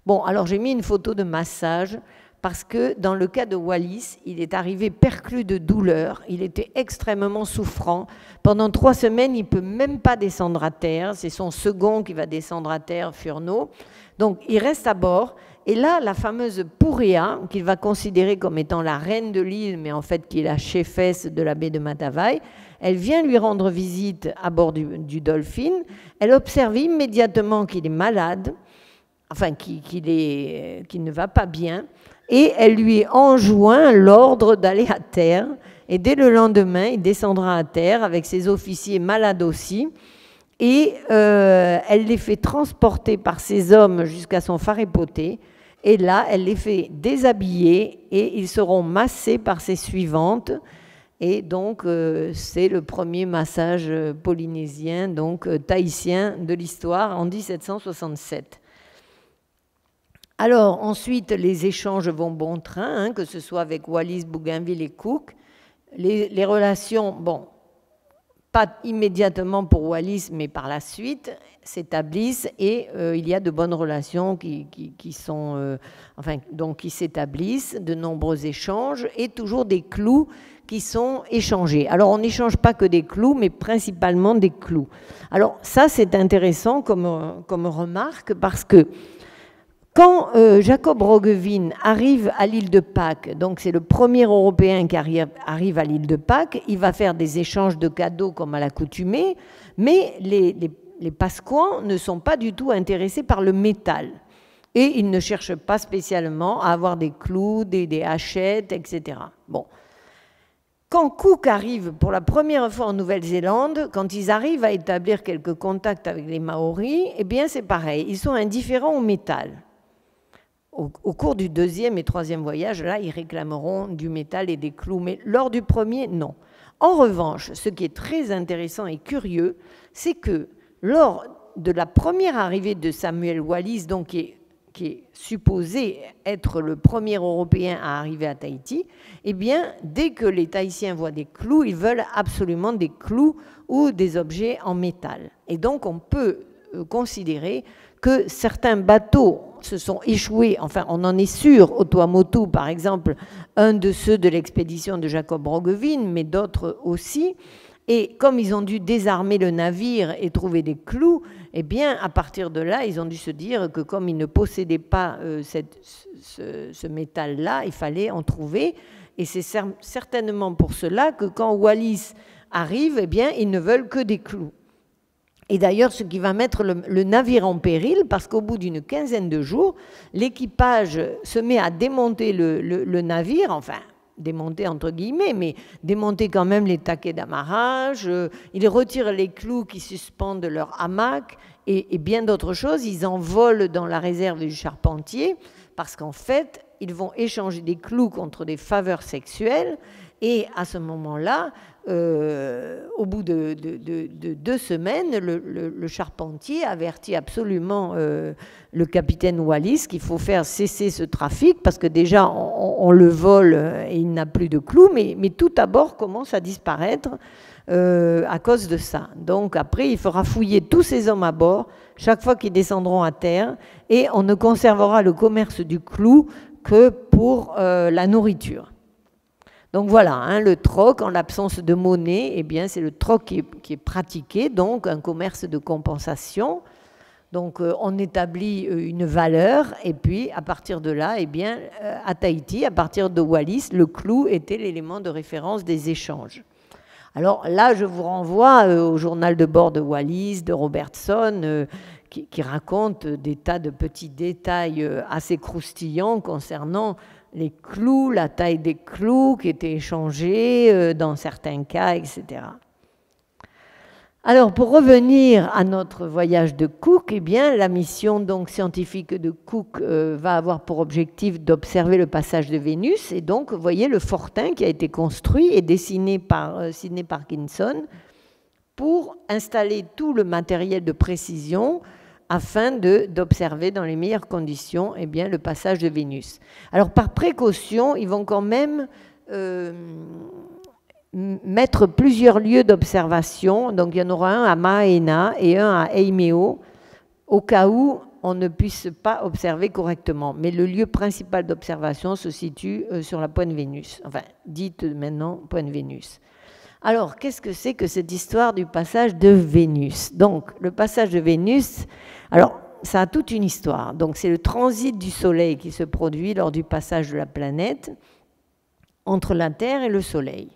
Bon, alors j'ai mis une photo de massage, parce que dans le cas de Wallis, il est arrivé perclus de douleur, il était extrêmement souffrant. Pendant 3 semaines, il ne peut même pas descendre à terre, c'est son second qui va descendre à terre, Furneaux. Donc il reste à bord Et là, la fameuse Pouréa, qu'il va considérer comme étant la reine de l'île, mais en fait qui est la chefesse de la baie de Matavai, elle vient lui rendre visite à bord du Dolphin. Elle observe immédiatement qu'il est malade, enfin qu'il ne va pas bien, et elle lui enjoint l'ordre d'aller à terre. Et dès le lendemain, il descendra à terre avec ses officiers malades aussi. Et elle les fait transporter par ses hommes jusqu'à son phare époté. Et là, elle les fait déshabiller et ils seront massés par ses suivantes. Et donc, c'est le premier massage polynésien, donc tahitien de l'histoire en 1767. Alors, ensuite, les échanges vont bon train, hein, que ce soit avec Wallis, Bougainville et Cook. Les relations, bon, pas immédiatement pour Wallis, mais par la suite, s'établissent et il y a de bonnes relations qui s'établissent, de nombreux échanges et toujours des clous qui sont échangés. Alors, on n'échange pas que des clous, mais principalement des clous. Alors, ça, c'est intéressant comme remarque parce que quand Jacob Roggeveen arrive à l'île de Pâques, donc c'est le premier Européen qui arrive à l'île de Pâques, il va faire des échanges de cadeaux comme à l'accoutumée, mais les Pasquans ne sont pas du tout intéressés par le métal. Et ils ne cherchent pas spécialement à avoir des clous, des hachettes, etc. Bon. Quand Cook arrive pour la première fois en Nouvelle-Zélande, quand ils arrivent à établir quelques contacts avec les Maoris, eh bien c'est pareil, ils sont indifférents au métal. Au cours du deuxième et troisième voyage, là, ils réclameront du métal et des clous, mais lors du premier, non. En revanche, ce qui est très intéressant et curieux, c'est que lors de la première arrivée de Samuel Wallis, donc qui est supposé être le premier Européen à arriver à Tahiti, eh bien, dès que les Tahitiens voient des clous, ils veulent absolument des clous ou des objets en métal. Et donc, on peut considérer que certains bateaux se sont échoués, enfin on en est sûr, au Tuamotu par exemple, un de ceux de l'expédition de Jacob Roggeveen, mais d'autres aussi, et comme ils ont dû désarmer le navire et trouver des clous, eh bien à partir de là, ils ont dû se dire que comme ils ne possédaient pas ce métal-là, il fallait en trouver, et c'est certainement pour cela que quand Wallis arrive, eh bien ils ne veulent que des clous. Et d'ailleurs, ce qui va mettre le navire en péril, parce qu'au bout d'une quinzaine de jours, l'équipage se met à démonter le navire, enfin, démonter entre guillemets, mais démonter quand même les taquets d'amarrage, ils retirent les clous qui suspendent leur hamac et bien d'autres choses, ils envolent dans la réserve du charpentier, parce qu'en fait, ils vont échanger des clous contre des faveurs sexuelles, et à ce moment-là, au bout de 2 semaines, le charpentier avertit absolument le capitaine Wallis qu'il faut faire cesser ce trafic parce que déjà on le vole et il n'a plus de clous, mais tout à bord commence à disparaître à cause de ça. Donc après, il fera fouiller tous ces hommes à bord chaque fois qu'ils descendront à terre et on ne conservera le commerce du clou que pour la nourriture. Donc voilà, hein, le troc, en l'absence de monnaie, eh bien, c'est le troc qui est pratiqué, donc un commerce de compensation. Donc on établit une valeur et puis à partir de là, eh bien, à Tahiti, à partir de Wallis, le clou était l'élément de référence des échanges. Alors là, je vous renvoie au journal de bord de Wallis, de Robertson, qui raconte des tas de petits détails assez croustillants concernant les clous, la taille des clous qui étaient échangés dans certains cas, etc. Alors, pour revenir à notre voyage de Cook, eh bien, la mission donc, scientifique de Cook va avoir pour objectif d'observer le passage de Vénus. Et donc, vous voyez le fortin qui a été construit et dessiné par Sidney Parkinson pour installer tout le matériel de précision afin d'observer dans les meilleures conditions eh bien, le passage de Vénus. Alors, par précaution, ils vont quand même mettre plusieurs lieux d'observation. Donc, il y en aura un à Maena et un à Eimeo, au cas où on ne puisse pas observer correctement. Mais le lieu principal d'observation se situe sur la Pointe Vénus, enfin, dite maintenant Pointe Vénus. Alors, qu'est-ce que c'est que cette histoire du passage de Vénus? Donc, le passage de Vénus, alors, ça a toute une histoire. Donc c'est le transit du Soleil qui se produit lors du passage de la planète entre la Terre et le Soleil,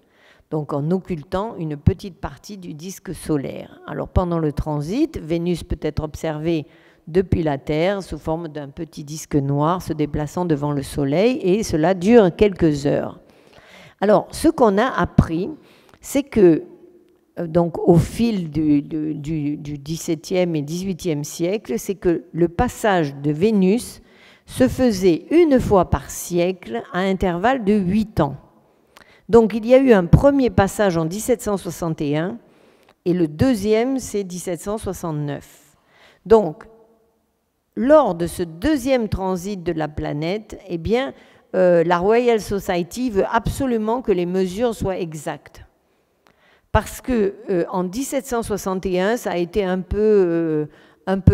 donc en occultant une petite partie du disque solaire. Alors pendant le transit, Vénus peut être observée depuis la Terre sous forme d'un petit disque noir se déplaçant devant le Soleil, et cela dure quelques heures. Alors ce qu'on a appris, c'est que donc au fil du XVIIe et XVIIIe siècle, c'est que le passage de Vénus se faisait une fois par siècle à intervalle de 8 ans. Donc il y a eu un premier passage en 1761 et le deuxième c'est 1769. Donc lors de ce deuxième transit de la planète, eh bien, la Royal Society veut absolument que les mesures soient exactes. Parce que en 1761, ça a été un peu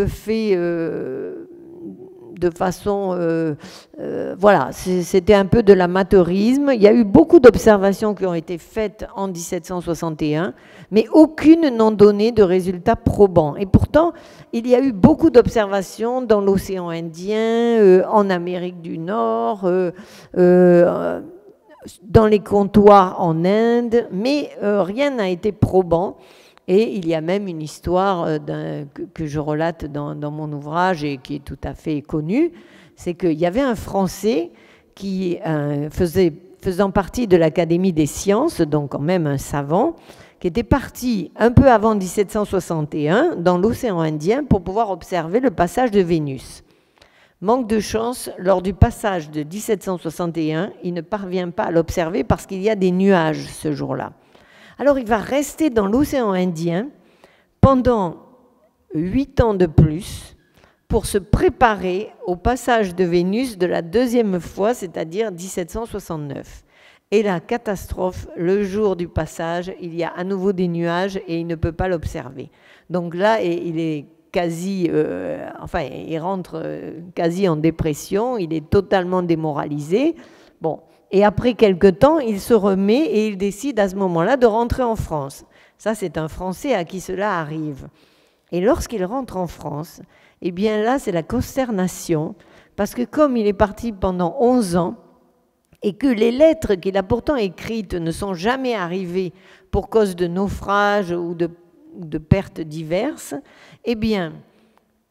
fait de façon... voilà, c'était un peu de l'amateurisme. Il y a eu beaucoup d'observations qui ont été faites en 1761, mais aucune n'ont donné de résultats probants. Et pourtant, il y a eu beaucoup d'observations dans l'océan Indien, en Amérique du Nord, dans les comptoirs en Inde, mais rien n'a été probant. Et il y a même une histoire que je relate dans mon ouvrage et qui est tout à fait connue, c'est qu'il y avait un Français qui faisant partie de l'Académie des sciences, donc quand même un savant, qui était parti un peu avant 1761 dans l'océan Indien pour pouvoir observer le passage de Vénus. Manque de chance, lors du passage de 1761, il ne parvient pas à l'observer parce qu'il y a des nuages ce jour-là. Alors il va rester dans l'océan Indien pendant 8 ans de plus pour se préparer au passage de Vénus de la deuxième fois, c'est-à-dire 1769. Et la catastrophe, le jour du passage, il y a à nouveau des nuages et il ne peut pas l'observer. Donc là, il est quasi, il rentre quasi en dépression, il est totalement démoralisé. Bon, et après quelque temps, il se remet et il décide à ce moment-là de rentrer en France. Ça, c'est un Français à qui cela arrive. Et lorsqu'il rentre en France, eh bien là, c'est la consternation, parce que comme il est parti pendant 11 ans, et que les lettres qu'il a pourtant écrites ne sont jamais arrivées pour cause de naufrages ou de pertes diverses, eh bien,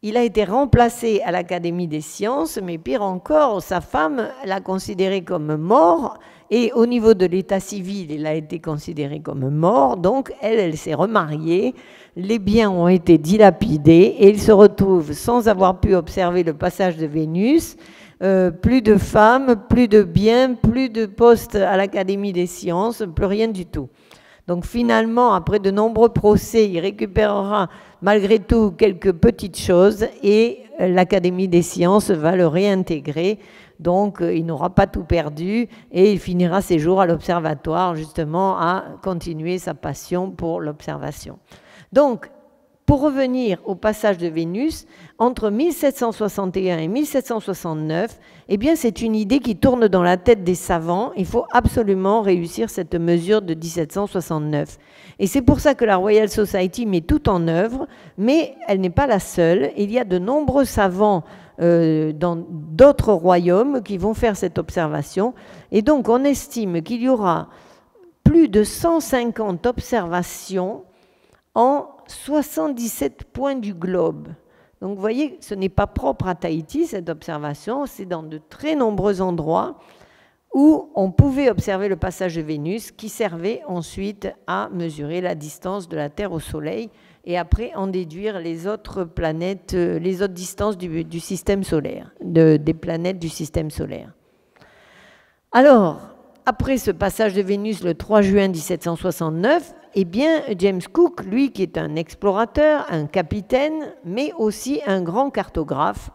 il a été remplacé à l'Académie des sciences, mais pire encore, sa femme l'a considéré comme mort, et au niveau de l'état civil, il a été considéré comme mort, donc elle s'est remariée, les biens ont été dilapidés, et il se retrouve sans avoir pu observer le passage de Vénus, plus de femmes, plus de biens, plus de postes à l'Académie des sciences, plus rien du tout. Donc finalement, après de nombreux procès, il récupérera malgré tout quelques petites choses et l'Académie des sciences va le réintégrer. Donc il n'aura pas tout perdu et il finira ses jours à l'observatoire justement à continuer sa passion pour l'observation. Donc, pour revenir au passage de Vénus, entre 1761 et 1769, eh bien, c'est une idée qui tourne dans la tête des savants. Il faut absolument réussir cette mesure de 1769. Et c'est pour ça que la Royal Society met tout en œuvre, mais elle n'est pas la seule. Il y a de nombreux savants dans d'autres royaumes qui vont faire cette observation. Et donc, on estime qu'il y aura plus de 150 observations en 77 points du globe. Donc vous voyez, ce n'est pas propre à Tahiti, cette observation, c'est dans de très nombreux endroits où on pouvait observer le passage de Vénus qui servait ensuite à mesurer la distance de la Terre au Soleil et après en déduire les autres planètes, les autres distances du système solaire, des planètes du système solaire. Alors, après ce passage de Vénus le 3 juin 1769, eh bien, James Cook, lui qui est un explorateur, un capitaine, mais aussi un grand cartographe,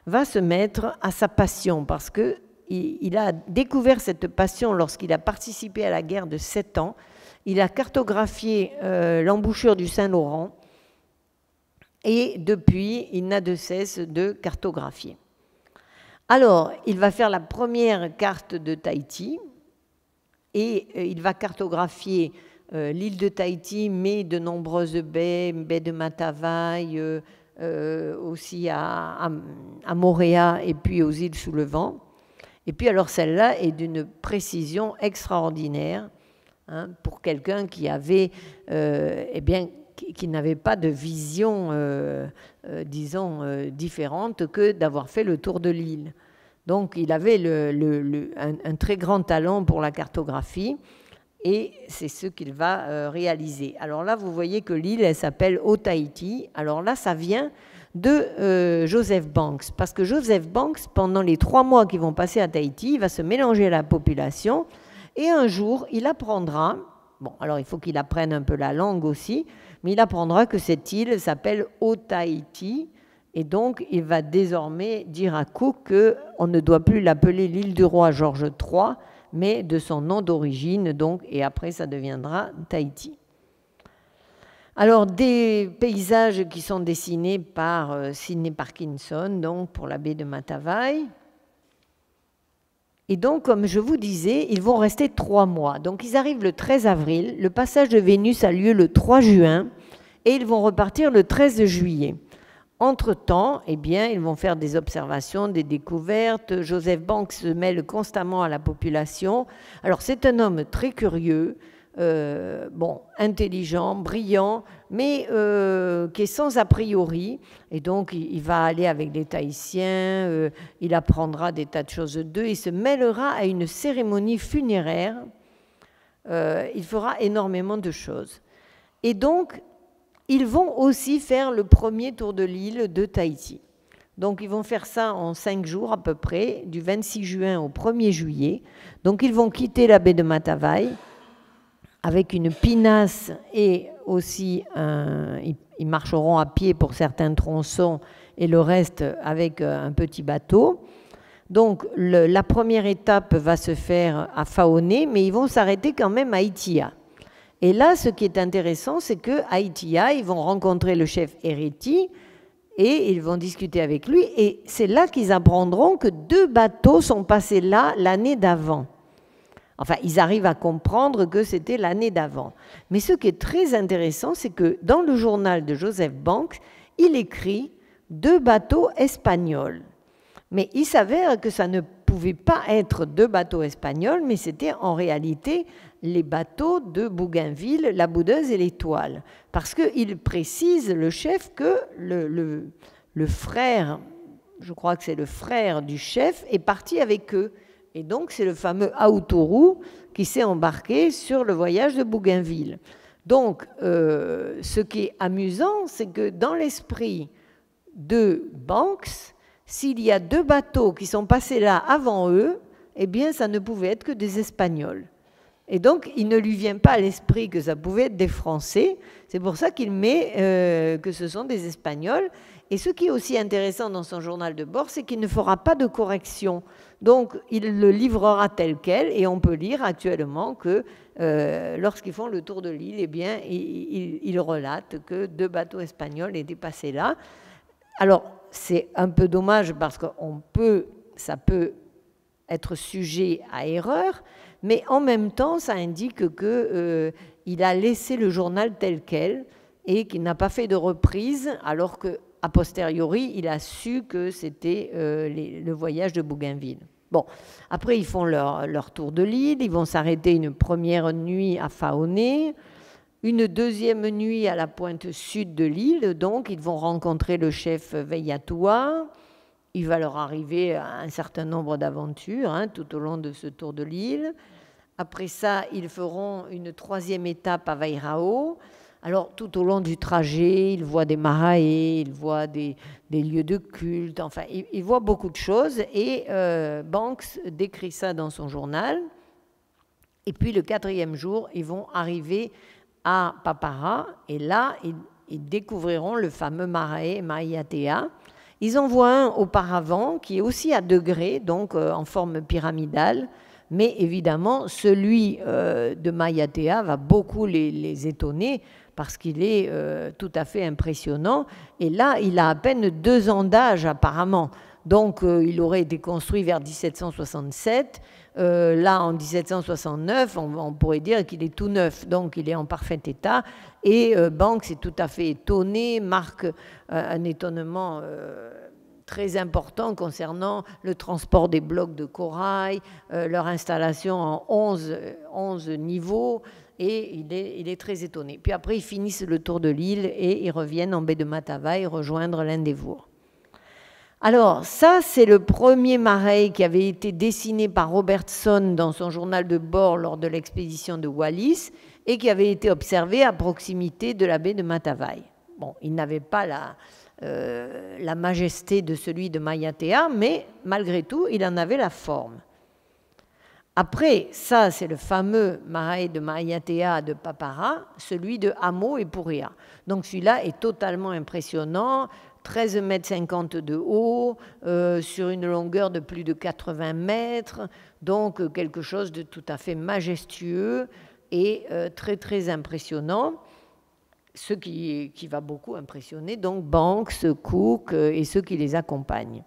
va se mettre à sa passion parce qu'il a découvert cette passion lorsqu'il a participé à la guerre de 7 ans. Il a cartographié l'embouchure du Saint-Laurent et depuis, il n'a de cesse de cartographier. Alors, il va faire la première carte de Tahiti et il va cartographier l'île de Tahiti, mais de nombreuses baies, baie de Matavai, aussi à Moorea et puis aux îles sous le vent. Et puis alors celle-là est d'une précision extraordinaire, hein, pour quelqu'un qui avait, eh bien, qui n'avait pas de vision, disons, différente que d'avoir fait le tour de l'île. Donc il avait un très grand talent pour la cartographie, et c'est ce qu'il va réaliser. Alors là, vous voyez que l'île, elle s'appelle Haut-Tahiti. Alors là, ça vient de Joseph Banks, parce que Joseph Banks, pendant les 3 mois qu'ils vont passer à Tahiti, il va se mélanger à la population, et un jour, il apprendra, bon, alors il faut qu'il apprenne un peu la langue aussi, mais il apprendra que cette île s'appelle Haut-Tahiti, et donc il va désormais dire à Cook qu'on ne doit plus l'appeler l'île du roi George III, mais de son nom d'origine, donc, et après ça deviendra Tahiti. Alors, des paysages qui sont dessinés par Sidney Parkinson, donc pour la baie de Matavai. Et donc, comme je vous disais, ils vont rester 3 mois. Donc, ils arrivent le 13 avril, le passage de Vénus a lieu le 3 juin, et ils vont repartir le 13 juillet. Entre-temps, eh bien, ils vont faire des observations, des découvertes. Joseph Banks se mêle constamment à la population. Alors, c'est un homme très curieux, bon, intelligent, brillant, mais qui est sans a priori. Et donc, il va aller avec les Tahitiens, il apprendra des tas de choses d'eux, il se mêlera à une cérémonie funéraire. Il fera énormément de choses. Et donc, ils vont aussi faire le premier tour de l'île de Tahiti. Donc, ils vont faire ça en 5 jours à peu près, du 26 juin au 1er juillet. Donc, ils vont quitter la baie de Matavai avec une pinasse, et aussi ils marcheront à pied pour certains tronçons et le reste avec un petit bateau. Donc, la première étape va se faire à Faoné, mais ils vont s'arrêter quand même à Itia. Et là, ce qui est intéressant, c'est qu'à Itia, ils vont rencontrer le chef Hereti et ils vont discuter avec lui. Et c'est là qu'ils apprendront que 2 bateaux sont passés là l'année d'avant. Enfin, ils arrivent à comprendre que c'était l'année d'avant. Mais ce qui est très intéressant, c'est que dans le journal de Joseph Banks, il écrit 2 bateaux espagnols. Mais il s'avère que ça ne pouvait pas être 2 bateaux espagnols, mais c'était en réalité les bateaux de Bougainville, la Boudeuse et l'Étoile. Parce qu'il précise, le chef, que le frère, je crois que c'est le frère du chef, est parti avec eux. Et donc, c'est le fameux Aotourou qui s'est embarqué sur le voyage de Bougainville. Donc, ce qui est amusant, c'est que dans l'esprit de Banks, s'il y a 2 bateaux qui sont passés là avant eux, eh bien, ça ne pouvait être que des Espagnols. Et donc, il ne lui vient pas à l'esprit que ça pouvait être des Français. C'est pour ça qu'il met que ce sont des Espagnols. Et ce qui est aussi intéressant dans son journal de bord, c'est qu'il ne fera pas de correction. Donc, il le livrera tel quel. Et on peut lire actuellement que lorsqu'ils font le tour de l'île, eh bien, il relate que 2 bateaux espagnols étaient passés là. Alors, c'est un peu dommage parce que ça peut être sujet à erreur, mais en même temps, ça indique qu'il a laissé le journal tel quel et qu'il n'a pas fait de reprise, alors qu'a posteriori, il a su que c'était le voyage de Bougainville. Bon, après, ils font leur tour de l'île, ils vont s'arrêter une première nuit à Faoné, une deuxième nuit à la pointe sud de l'île, donc ils vont rencontrer le chef Veiatua. Il va leur arriver un certain nombre d'aventures tout au long de ce tour de l'île. Après ça, ils feront une 3e étape à Vairao. Alors, tout au long du trajet, ils voient des marae, ils voient des lieux de culte, enfin, ils voient beaucoup de choses. Et Banks décrit ça dans son journal. Et puis, le 4e jour, ils vont arriver à Papara. Et là, ils découvriront le fameux marae Maiatea. Ils en voient un auparavant qui est aussi à degrés, donc en forme pyramidale, mais évidemment, celui de Maiatea va beaucoup les étonner parce qu'il est tout à fait impressionnant. Et là, il a à peine 2 ans d'âge apparemment. Donc il aurait été construit vers 1767. Là, en 1769, on pourrait dire qu'il est tout neuf, donc il est en parfait état. Et Banks est tout à fait étonné, marque un étonnement très important concernant le transport des blocs de corail, leur installation en 11 niveaux, et il est très étonné. Puis après, ils finissent le tour de l'île et ils reviennent en baie de Matavai rejoindre l'Endeavour. Alors, ça, c'est le premier marais qui avait été dessiné par Robertson dans son journal de bord lors de l'expédition de Wallis et qui avait été observé à proximité de la baie de Matavai. Bon, il n'avait pas la majesté de celui de Maiatea, mais malgré tout, il en avait la forme. Après, ça, c'est le fameux marais de Maiatea de Papara, celui de Hamo et Purea. Donc celui-là est totalement impressionnant, 13,50 m de haut, sur une longueur de plus de 80 mètres, donc quelque chose de tout à fait majestueux et très très impressionnant, ce qui va beaucoup impressionner donc Banks, Cook et ceux qui les accompagnent.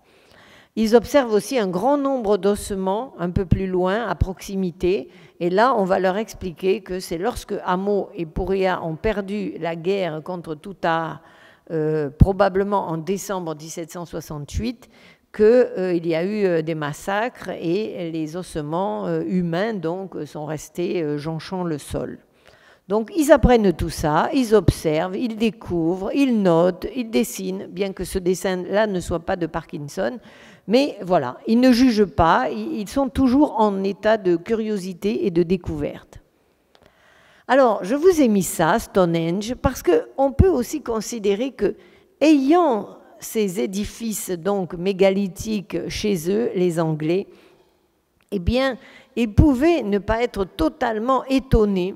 Ils observent aussi un grand nombre d'ossements un peu plus loin, à proximité, et là on va leur expliquer que c'est lorsque Hamo et Purea ont perdu la guerre contre Tuta, probablement en décembre 1768, qu'il y a eu des massacres et les ossements humains donc, sont restés jonchant le sol. Donc ils apprennent tout ça, ils observent, ils découvrent, ils notent, ils dessinent, bien que ce dessin-là ne soit pas de Parkinson, mais voilà, ils ne jugent pas, ils sont toujours en état de curiosité et de découverte. Alors, je vous ai mis ça, Stonehenge, parce qu'on peut aussi considérer que, ayant ces édifices donc mégalithiques chez eux, les Anglais, eh bien, ils pouvaient ne pas être totalement étonnés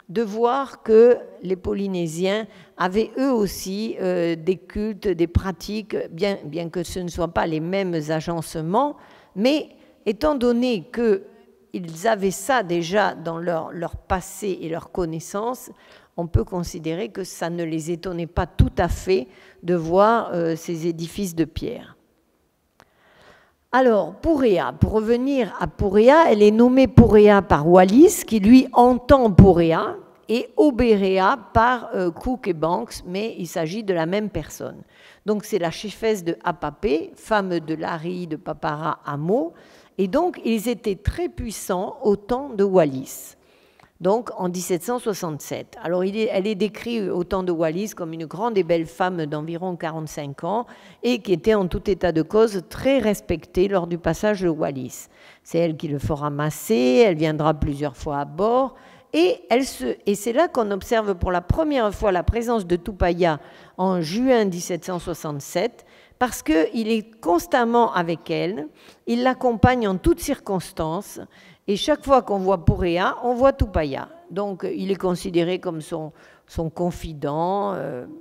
de voir que les Polynésiens avaient eux aussi des cultes, des pratiques, bien que ce ne soient pas les mêmes agencements, mais étant donné qu'ils avaient ça déjà dans leur passé et leur connaissance, on peut considérer que ça ne les étonnait pas tout à fait de voir ces édifices de pierre. Alors, Purea, pour revenir à Purea, elle est nommée Purea par Wallis, qui lui entend Purea, et Oberea par Cook et Banks, mais il s'agit de la même personne. Donc c'est la chefesse de Apapé, femme de Lari de Papara Hamo, et donc ils étaient très puissants au temps de Wallis, donc en 1767. Alors elle est décrite au temps de Wallis comme une grande et belle femme d'environ 45 ans et qui était en tout état de cause très respectée lors du passage de Wallis. C'est elle qui le fera masser, elle viendra plusieurs fois à bord, et c'est là qu'on observe pour la première fois la présence de Tupaia en juin 1767, parce qu'il est constamment avec elle, il l'accompagne en toutes circonstances, et chaque fois qu'on voit Purea, on voit Tupaia. Donc il est considéré comme son confident,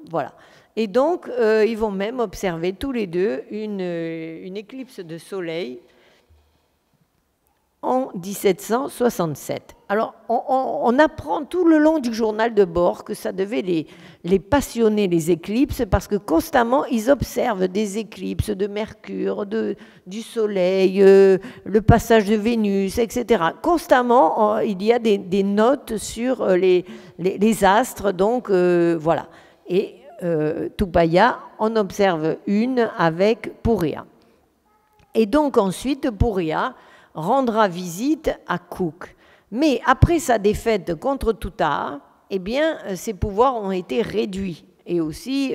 voilà. Et donc ils vont même observer tous les deux une éclipse de soleil en 1767. Alors, on apprend tout le long du journal de bord que ça devait les passionner, les éclipses, parce que constamment, ils observent des éclipses de Mercure, du Soleil, le passage de Vénus, etc. Constamment, il y a des notes sur les astres, donc voilà. Et Tupaia en observe une avec Purea. Et donc ensuite, Purea rendra visite à Cook. Mais après sa défaite contre Tuta, eh bien, ses pouvoirs ont été réduits, et aussi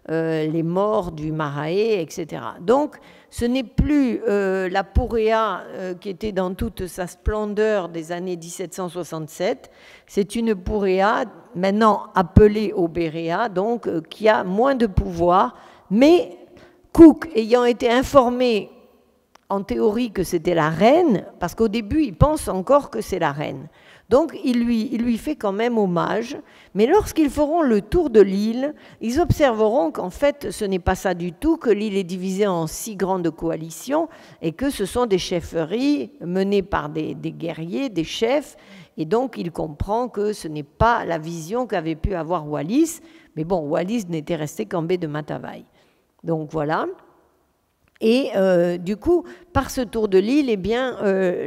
les morts du Marae, etc. Donc, ce n'est plus la Purea qui était dans toute sa splendeur des années 1767, c'est une Purea maintenant appelée Oberea, donc qui a moins de pouvoir, mais Cook, ayant été informé en théorie que c'était la reine, parce qu'au début, il pense encore que c'est la reine. Donc, il lui fait quand même hommage, mais lorsqu'ils feront le tour de l'île, ils observeront qu'en fait, ce n'est pas ça du tout, que l'île est divisée en 6 grandes coalitions, et que ce sont des chefferies menées par des guerriers, des chefs, et donc il comprend que ce n'est pas la vision qu'avait pu avoir Wallis, mais bon, Wallis n'était resté qu'en baie de Matavai. Donc voilà. Et du coup, par ce tour de l'île, eh bien,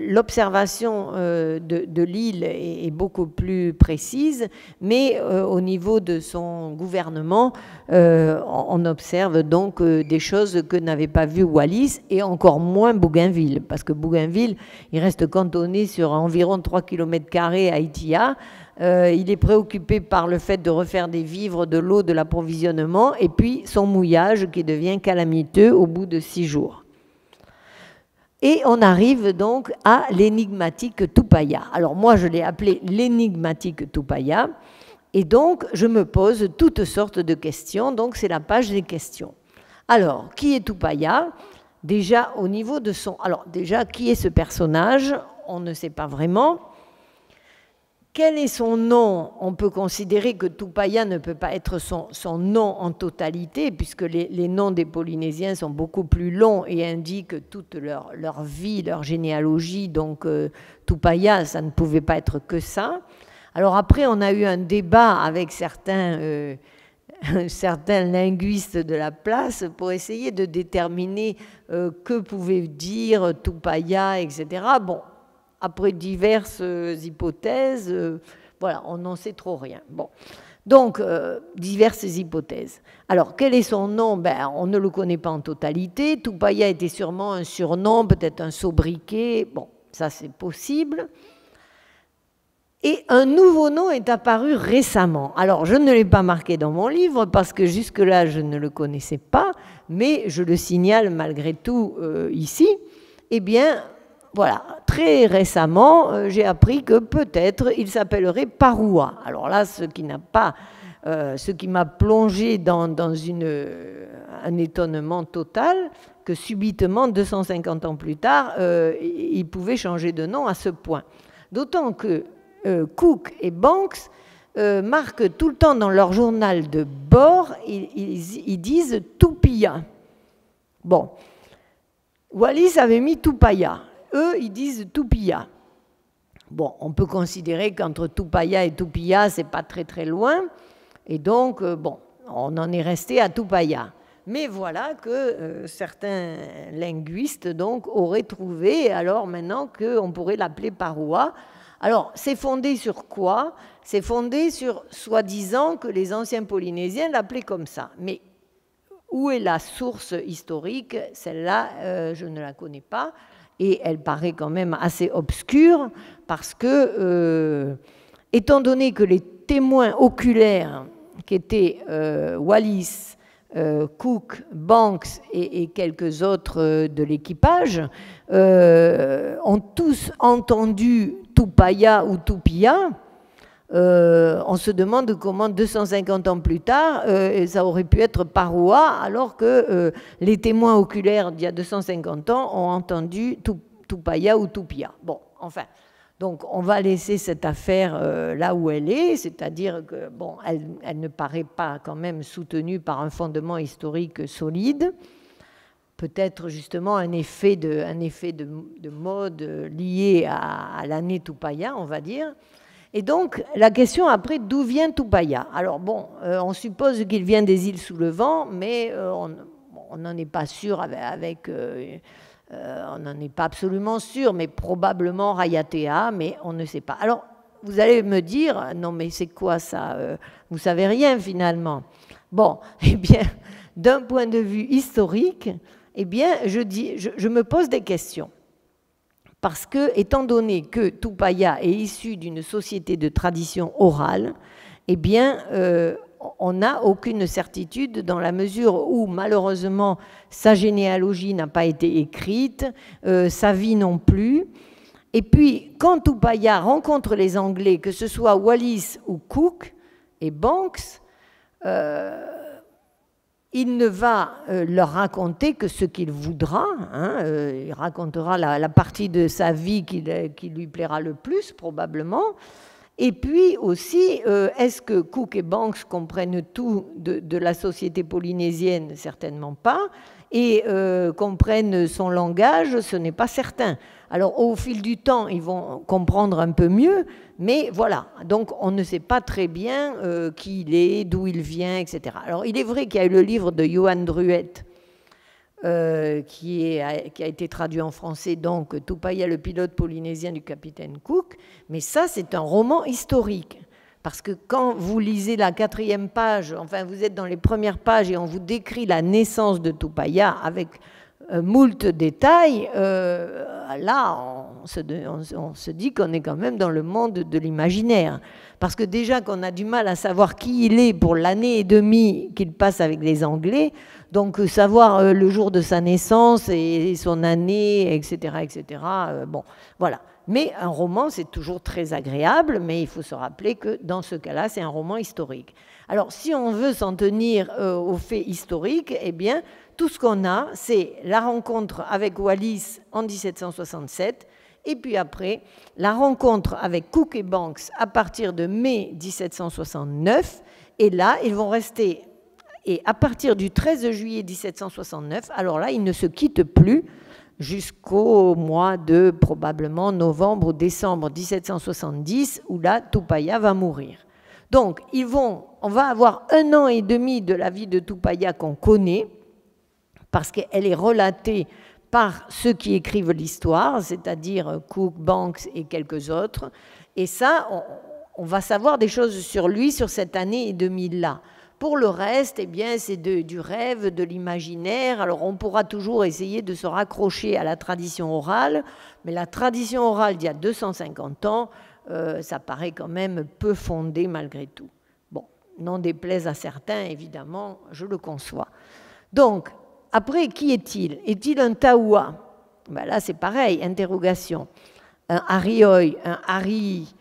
l'observation de l'île est beaucoup plus précise, mais au niveau de son gouvernement, on observe donc des choses que n'avait pas vues Wallis et encore moins Bougainville, parce que Bougainville, il reste cantonné sur environ 3 km² à Itia. Il est préoccupé par le fait de refaire des vivres, de l'eau, de l'approvisionnement, et puis son mouillage qui devient calamiteux au bout de 6 jours. Et on arrive donc à l'énigmatique Tupaya. Alors moi, je l'ai appelé l'énigmatique Tupaya, et donc je me pose toutes sortes de questions, donc c'est la page des questions. Alors, qui est Tupaya? Déjà, au niveau de son... Alors, déjà, qui est ce personnage? On ne sait pas vraiment. Quel est son nom? On peut considérer que Tupaya ne peut pas être son nom en totalité, puisque les noms des Polynésiens sont beaucoup plus longs et indiquent toute leur vie, leur généalogie. Donc Tupaya, ça ne pouvait pas être que ça. Alors après, on a eu un débat avec certains linguistes de la place pour essayer de déterminer que pouvait dire Tupaya, etc. Bon. Après diverses hypothèses, voilà, on n'en sait trop rien. Bon. Donc, diverses hypothèses. Alors, quel est son nom? Ben, on ne le connaît pas en totalité. Tupaya était sûrement un surnom, peut-être un sobriquet. Bon, ça c'est possible. Et un nouveau nom est apparu récemment. Alors, je ne l'ai pas marqué dans mon livre parce que jusque-là, je ne le connaissais pas, mais je le signale malgré tout ici. Eh bien, voilà, très récemment, j'ai appris que peut-être il s'appellerait Parua. Alors là, ce qui m'a plongé dans un étonnement total, que subitement, 250 ans plus tard, il pouvait changer de nom à ce point. D'autant que Cook et Banks marquent tout le temps dans leur journal de bord, ils disent Tupia. Bon, Wallis avait mis Tupaya. Eux, ils disent Tupia. Bon, on peut considérer qu'entre Tupaya et Tupia, c'est pas très très loin. Et donc, bon, on en est resté à Tupaya. Mais voilà que certains linguistes donc, auraient trouvé, alors maintenant qu'on pourrait l'appeler Parua. Alors, c'est fondé sur quoi? C'est fondé sur, soi-disant, que les anciens Polynésiens l'appelaient comme ça. Mais où est la source historique? Celle-là, je ne la connais pas. Et elle paraît quand même assez obscure parce que, étant donné que les témoins oculaires qui étaient Wallis, Cook, Banks et quelques autres de l'équipage ont tous entendu Tupaya ou Tupia. On se demande comment 250 ans plus tard, ça aurait pu être Parua, alors que les témoins oculaires d'il y a 250 ans ont entendu Tupaya ou Tupia. Bon, enfin, donc on va laisser cette affaire là où elle est, c'est-à-dire que bon, elle ne paraît pas quand même soutenue par un fondement historique solide. Peut-être justement un effet de mode lié à l'année Tupaya, on va dire. Et donc, la question après, d'où vient Tupaya? Alors bon, on suppose qu'il vient des îles sous le vent, mais on n'en est pas sûr on n'en est pas absolument sûr, mais probablement Rayatea, mais on ne sait pas. Alors, vous allez me dire, non mais c'est quoi ça? Vous savez rien finalement. Bon, eh bien, d'un point de vue historique, eh bien, je me pose des questions. Parce que, étant donné que Tupaya est issu d'une société de tradition orale, eh bien, on n'a aucune certitude dans la mesure où, malheureusement, sa généalogie n'a pas été écrite, sa vie non plus. Et puis, quand Tupaya rencontre les Anglais, que ce soit Wallis ou Cook et Banks, il ne va leur raconter que ce qu'il voudra. Hein, il racontera la partie de sa vie qui lui plaira le plus, probablement. Et puis aussi, est-ce que Cook et Banks comprennent tout de la société polynésienne? Certainement pas. Et comprennent son langage? Ce n'est pas certain. Alors, au fil du temps, ils vont comprendre un peu mieux, mais voilà. Donc, on ne sait pas très bien qui il est, d'où il vient, etc. Alors, il est vrai qu'il y a eu le livre de Johan Druet qui a été traduit en français, donc Tupaya, le pilote polynésien du capitaine Cook. Mais ça, c'est un roman historique. Parce que quand vous lisez la 4e page, enfin vous êtes dans les premières pages et on vous décrit la naissance de Tupaya avec moult détails, là on se dit qu'on est quand même dans le monde de l'imaginaire. Parce que déjà qu'on a du mal à savoir qui il est pour l'année et demie qu'il passe avec les Anglais, donc savoir le jour de sa naissance et son année, etc., etc., bon, voilà. Mais un roman, c'est toujours très agréable, mais il faut se rappeler que dans ce cas-là, c'est un roman historique. Alors, si on veut s'en tenir aux faits historiques, eh bien, tout ce qu'on a, c'est la rencontre avec Wallis en 1767, et puis après, la rencontre avec Cook et Banks à partir de mai 1769, et là, ils vont rester, et à partir du 13 juillet 1769, alors là, ils ne se quittent plus, jusqu'au mois de probablement novembre ou décembre 1770, où là, Tupaya va mourir. Donc, on va avoir 1 an et demi de la vie de Tupaya qu'on connaît, parce qu'elle est relatée par ceux qui écrivent l'histoire, c'est-à-dire Cook, Banks et quelques autres. Et ça, on va savoir des choses sur lui, sur cette année et demie-là. Pour le reste, eh bien, c'est du rêve, de l'imaginaire. Alors, on pourra toujours essayer de se raccrocher à la tradition orale, mais la tradition orale d'il y a 250 ans, ça paraît quand même peu fondé malgré tout. Bon, n'en déplaise à certains, évidemment, je le conçois. Donc, après, qui est-il? Est-il un Taoua? Ben là, c'est pareil, interrogation. Un Arioi, un Ari.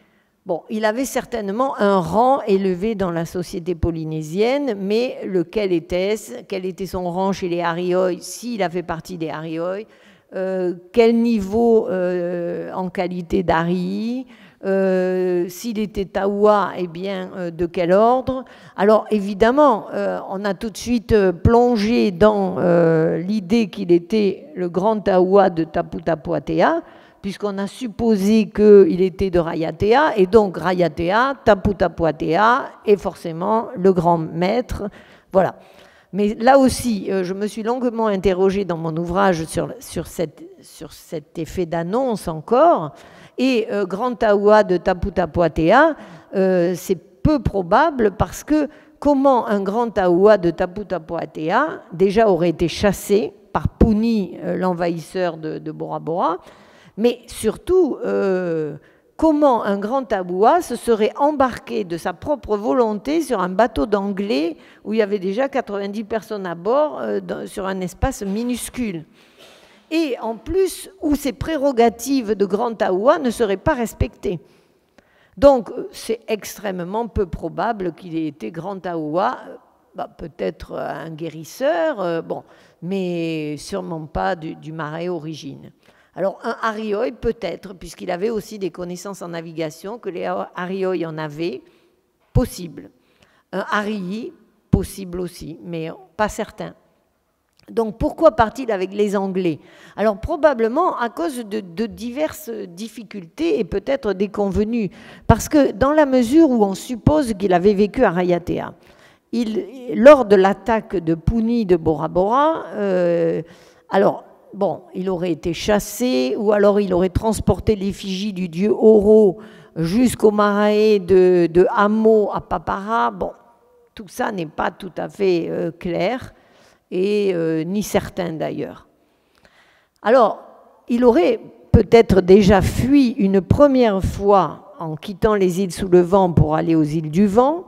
Bon, il avait certainement un rang élevé dans la société polynésienne, mais lequel était-ce? Quel était son rang chez les Arioi, s'il a fait partie des Arioi? Quel niveau en qualité d'Ari? S'il était Taoua, eh bien, de quel ordre? Alors, évidemment, on a tout de suite plongé dans l'idée qu'il était le grand Taoua de Taputapuatea, puisqu'on a supposé qu'il était de Rayatea, et donc Rayatea, Taputapuatea est forcément le grand maître. Voilà. Mais là aussi, je me suis longuement interrogée dans mon ouvrage sur cet effet d'annonce encore, et grand Taoua de Taputapuatea, c'est peu probable parce que comment un grand Taoua de Taputapuatea déjà aurait été chassé par Puni, l'envahisseur de Bora Bora, mais surtout, comment un grand Taoua se serait embarqué de sa propre volonté sur un bateau d'Anglais où il y avait déjà 90 personnes à bord sur un espace minuscule. Et en plus, où ses prérogatives de grand Taoua ne seraient pas respectées. Donc, c'est extrêmement peu probable qu'il ait été grand Taoua, peut-être un guérisseur, bon, mais sûrement pas du Marais origine. Alors, un Arioi, peut-être, puisqu'il avait aussi des connaissances en navigation, que les Arioi en avaient, possible. Un Arii, possible aussi, mais pas certain. Donc, pourquoi part-il avec les Anglais? Alors, probablement à cause de diverses difficultés et peut-être déconvenues. Parce que dans la mesure où on suppose qu'il avait vécu à Rayatea, lors de l'attaque de Puni de Bora Bora, alors, bon, il aurait été chassé, ou alors il aurait transporté l'effigie du dieu Oro jusqu'au Marae de Hamo à Papara. Bon, tout ça n'est pas tout à fait clair, et ni certain d'ailleurs. Alors, il aurait peut-être déjà fui une première fois en quittant les îles sous le vent pour aller aux îles du vent.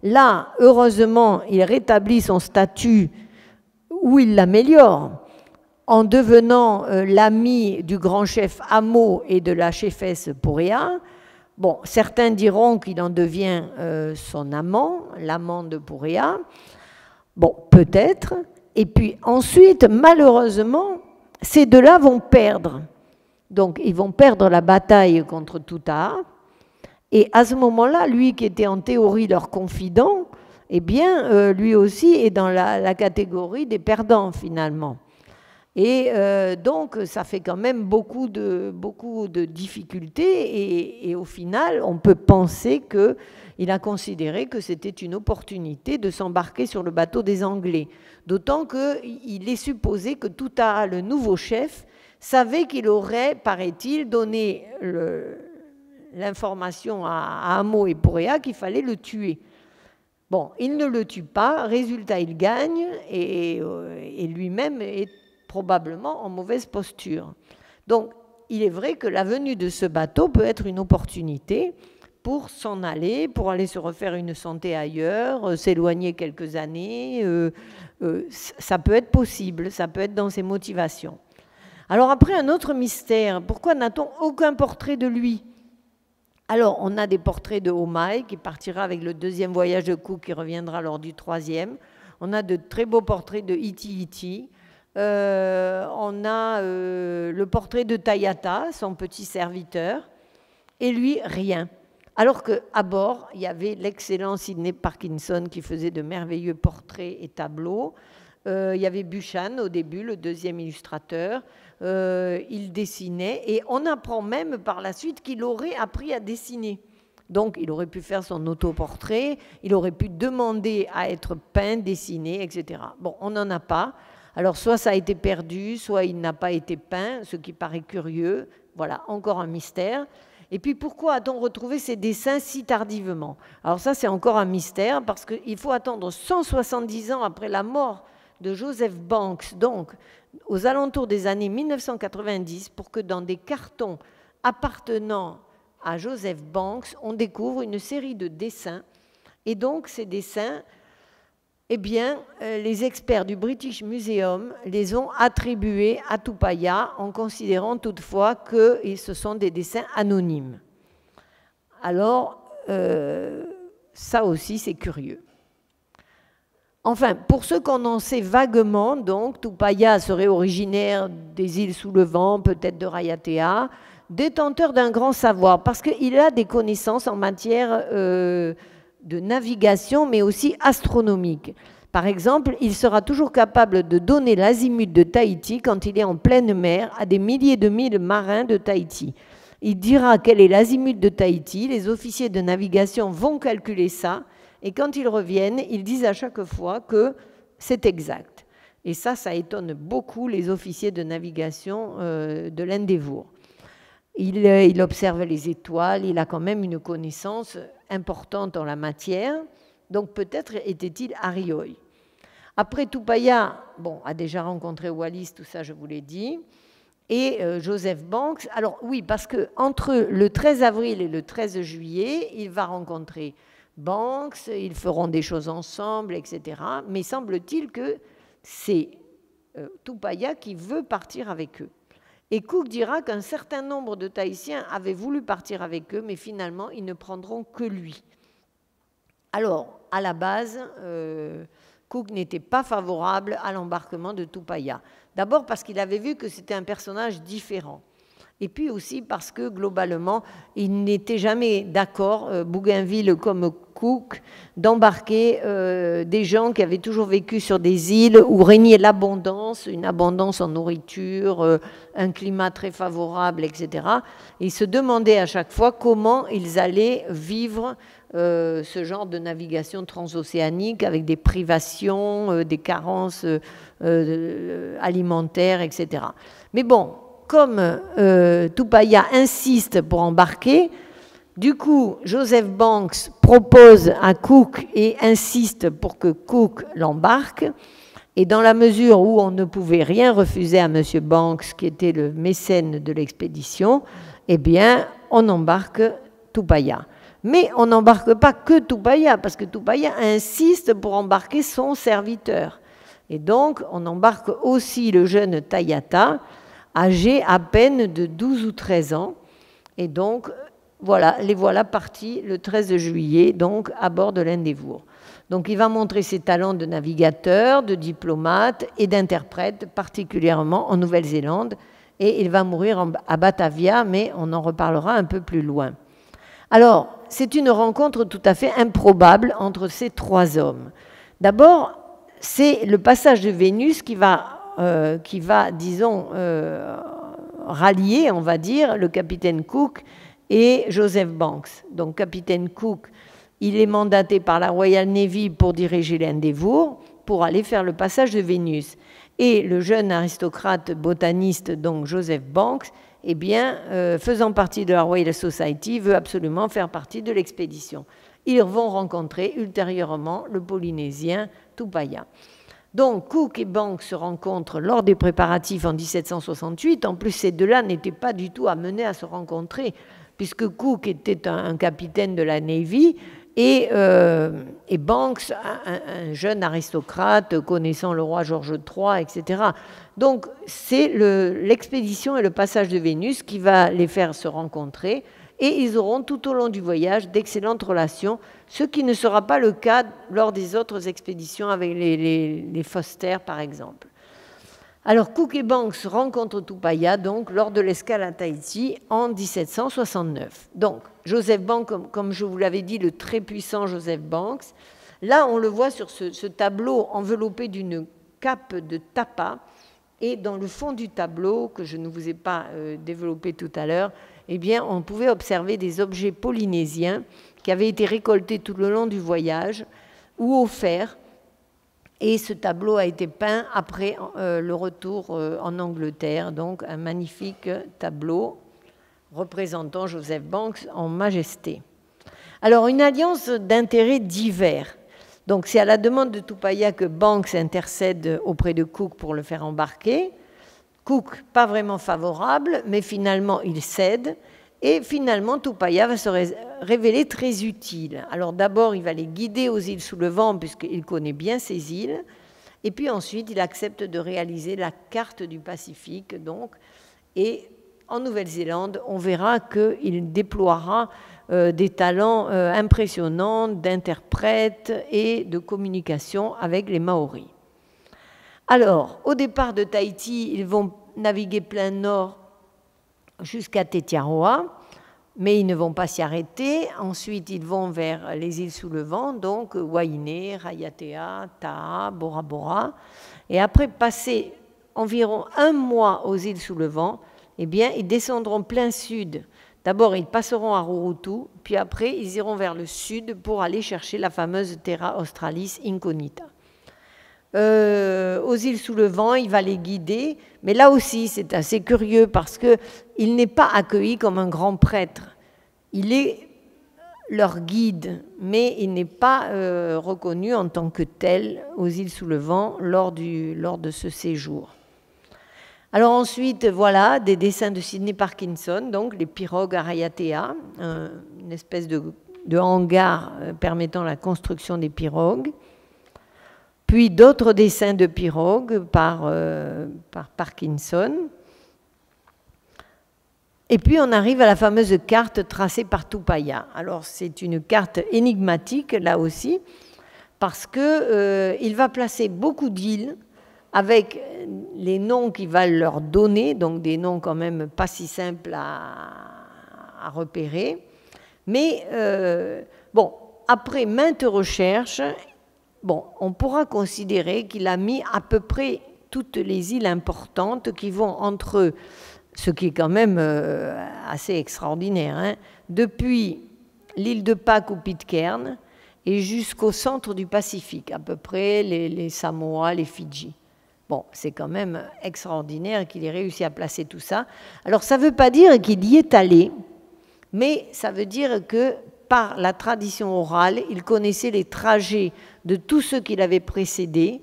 Là, heureusement, il rétablit son statut ou il l'améliore en devenant l'ami du grand chef Hamo et de la chefesse Purea. Bon, certains diront qu'il en devient son amant, l'amant de Purea. Bon, peut-être. Et puis ensuite, malheureusement, ces deux-là vont perdre. Donc, ils vont perdre la bataille contre Tuta. Et à ce moment-là, lui qui était en théorie leur confident, eh bien, lui aussi est dans la catégorie des perdants, finalement. Et donc, ça fait quand même beaucoup de difficultés. Et au final, on peut penser qu'il a considéré que c'était une opportunité de s'embarquer sur le bateau des Anglais. D'autant qu'il est supposé que Toutaha, le nouveau chef, savait qu'il aurait, paraît-il, donné l'information à Amo et Pouréa qu'il fallait le tuer. Bon, il ne le tue pas, résultat, il gagne, et lui-même est probablement en mauvaise posture. Donc, il est vrai que la venue de ce bateau peut être une opportunité pour s'en aller, pour aller se refaire une santé ailleurs, s'éloigner quelques années. Ça peut être possible, ça peut être dans ses motivations. Alors après, un autre mystère, pourquoi n'a-t-on aucun portrait de lui? Alors, on a des portraits de Omai, qui partira avec le 2e voyage de Cook, qui reviendra lors du 3e. On a de très beaux portraits de Iti Iti. On a le portrait de Tayata, son petit serviteur, et lui, rien. Alors qu'à bord, il y avait l'excellent Sidney Parkinson qui faisait de merveilleux portraits et tableaux. Il y avait Buchan au début, le 2e illustrateur. Il dessinait, et on apprend même par la suite qu'il aurait appris à dessiner. Donc, il aurait pu faire son autoportrait, il aurait pu demander à être peint, dessiné, etc. Bon, on n'en a pas. Alors, soit ça a été perdu, soit il n'a pas été peint, ce qui paraît curieux. Voilà, encore un mystère. Et puis, pourquoi a-t-on retrouvé ces dessins si tardivement? Alors ça, c'est encore un mystère, parce qu'il faut attendre 170 ans après la mort de Joseph Banks, donc aux alentours des années 1990, pour que dans des cartons appartenant à Joseph Banks, on découvre une série de dessins. Et donc, ces dessins, eh bien, les experts du British Museum les ont attribués à Tupaya, en considérant toutefois que ce sont des dessins anonymes. Alors, ça aussi, c'est curieux. Enfin, pour ce qu'on en sait vaguement, donc, Tupaya serait originaire des îles sous le vent, peut-être de Rayatea, détenteur d'un grand savoir, parce qu'il a des connaissances en matière de navigation, mais aussi astronomique. Par exemple, il sera toujours capable de donner l'azimut de Tahiti quand il est en pleine mer à des milliers de milles marins de Tahiti. Il dira quel est l'azimut de Tahiti, les officiers de navigation vont calculer ça, et quand ils reviennent, ils disent à chaque fois que c'est exact. Et ça étonne beaucoup les officiers de navigation de l'Endeavour. Il observe les étoiles, il a quand même une connaissance importante en la matière, donc peut-être était-il Arioi. Après, Tupaya a déjà rencontré Wallis, tout ça je vous l'ai dit, et Joseph Banks. Alors oui, parce qu'entre le 13 avril et le 13 juillet, il va rencontrer Banks, ils feront des choses ensemble, etc. Mais semble-t-il que c'est Tupaya qui veut partir avec eux. Et Cook dira qu'un certain nombre de Tahitiens avaient voulu partir avec eux, mais finalement, ils ne prendront que lui. Alors, à la base, Cook n'était pas favorable à l'embarquement de Tupaya. D'abord parce qu'il avait vu que c'était un personnage différent. Et puis aussi parce que, globalement, il n'était jamais d'accord, Bougainville comme Cook, d'embarquer des gens qui avaient toujours vécu sur des îles où régnait l'abondance, une abondance en nourriture, un climat très favorable, etc. Et il se demandait à chaque fois comment ils allaient vivre ce genre de navigation transocéanique avec des privations, des carences alimentaires, etc. Mais bon, comme Tupaya insiste pour embarquer, du coup, Joseph Banks propose à Cook et insiste pour que Cook l'embarque. Et dans la mesure où on ne pouvait rien refuser à M. Banks, qui était le mécène de l'expédition, eh bien, on embarque Tupaya. Mais on n'embarque pas que Tupaya, parce que Tupaya insiste pour embarquer son serviteur. Et donc, on embarque aussi le jeune Tayata, âgé à peine de 12 ou 13 ans. Et donc, voilà, les voilà partis le 13 juillet, donc à bord de l'Endeavour. Donc, il va montrer ses talents de navigateur, de diplomate et d'interprète, particulièrement en Nouvelle-Zélande. Et il va mourir à Batavia, mais on en reparlera un peu plus loin. Alors, c'est une rencontre tout à fait improbable entre ces trois hommes. D'abord, c'est le passage de Vénus qui va disons, rallier, on va dire, le capitaine Cook et Joseph Banks. Donc, capitaine Cook, il est mandaté par la Royal Navy pour diriger l'Endeavour, pour aller faire le passage de Vénus. Et le jeune aristocrate botaniste, donc Joseph Banks, eh bien, faisant partie de la Royal Society, veut absolument faire partie de l'expédition. Ils vont rencontrer ultérieurement le Polynésien Tupaia. Donc, Cook et Banks se rencontrent lors des préparatifs en 1768. En plus, ces deux-là n'étaient pas du tout amenés à se rencontrer, puisque Cook était un capitaine de la Navy et Banks, un jeune aristocrate connaissant le roi George III, etc. Donc, c'est l'expédition et le passage de Vénus qui va les faire se rencontrer. Et ils auront tout au long du voyage d'excellentes relations, ce qui ne sera pas le cas lors des autres expéditions avec les Foster, par exemple. Alors, Cook et Banks rencontrent Tupaia donc, lors de l'escale à Tahiti en 1769. Donc, Joseph Banks, comme je vous l'avais dit, le très puissant Joseph Banks, là, on le voit sur ce tableau enveloppé d'une cape de tapa, et dans le fond du tableau, que je ne vous ai pas développé tout à l'heure, eh bien, on pouvait observer des objets polynésiens qui avaient été récoltés tout le long du voyage ou offerts. Et ce tableau a été peint après le retour en Angleterre. Donc, un magnifique tableau représentant Joseph Banks en majesté. Alors, une alliance d'intérêts divers. Donc, c'est à la demande de Tupaia que Banks intercède auprès de Cook pour le faire embarquer. Cook, pas vraiment favorable, mais finalement, il cède. Et finalement, Tupaia va se révéler très utile. Alors d'abord, il va les guider aux îles sous le vent, puisqu'il connaît bien ces îles. Et puis ensuite, il accepte de réaliser la carte du Pacifique. Donc, et en Nouvelle-Zélande, on verra qu'il déploiera des talents impressionnants d'interprète et de communication avec les Maoris. Alors, au départ de Tahiti, ils vont naviguer plein nord jusqu'à Tetiaroa, mais ils ne vont pas s'y arrêter. Ensuite, ils vont vers les îles sous le vent, donc Wainé, Raiatea, Taha, Bora Bora. Et après passer environ un mois aux îles sous le vent, eh bien, ils descendront plein sud. D'abord, ils passeront à Rurutu, puis après, ils iront vers le sud pour aller chercher la fameuse Terra Australis Incognita. Aux îles sous le vent, il va les guider, mais là aussi c'est assez curieux parce qu'il n'est pas accueilli comme un grand prêtre. Il est leur guide, mais il n'est pas reconnu en tant que tel aux îles sous le vent lors de ce séjour. Alors ensuite, voilà, des dessins de Sidney Parkinson, donc les pirogues à Raiatea, une espèce de hangar permettant la construction des pirogues. Puis d'autres dessins de pirogues par Parkinson. Et puis on arrive à la fameuse carte tracée par Tupaia. Alors c'est une carte énigmatique là aussi, parce qu'il va placer beaucoup d'îles avec les noms qu'il va leur donner, donc des noms quand même pas si simples à repérer. Mais bon, après maintes recherches, on pourra considérer qu'il a mis à peu près toutes les îles importantes qui vont entre, ce qui est quand même assez extraordinaire, hein, depuis l'île de Pâques ou Pitcairn et jusqu'au centre du Pacifique, à peu près les Samoa, les Fidji. Bon, c'est quand même extraordinaire qu'il ait réussi à placer tout ça. Alors, ça ne veut pas dire qu'il y est allé, mais ça veut dire que par la tradition orale, il connaissait les trajets de tous ceux qui l'avaient précédé,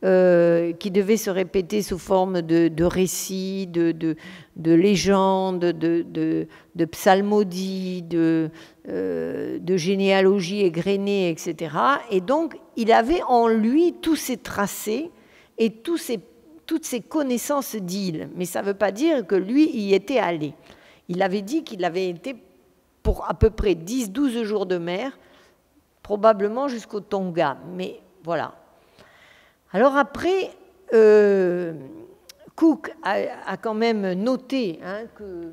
qui devaient se répéter sous forme de récits, de légendes, de psalmodies, de généalogies égrenées, etc. Et donc, il avait en lui tous ces tracés et toutes ces connaissances d'îles. Mais ça ne veut pas dire que lui y était allé. Il avait dit qu'il avait été pour à peu près 10-12 jours de mer, probablement jusqu'au Tonga. Mais voilà. Alors après, Cook a quand même noté que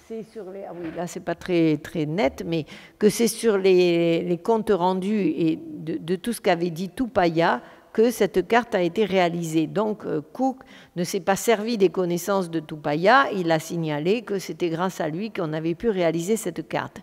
c'est sur les... Ah oui, là, c'est pas très, très net, mais que c'est sur les comptes rendus et de tout ce qu'avait dit Tupaia que cette carte a été réalisée. Donc Cook ne s'est pas servi des connaissances de Tupaia, il a signalé que c'était grâce à lui qu'on avait pu réaliser cette carte.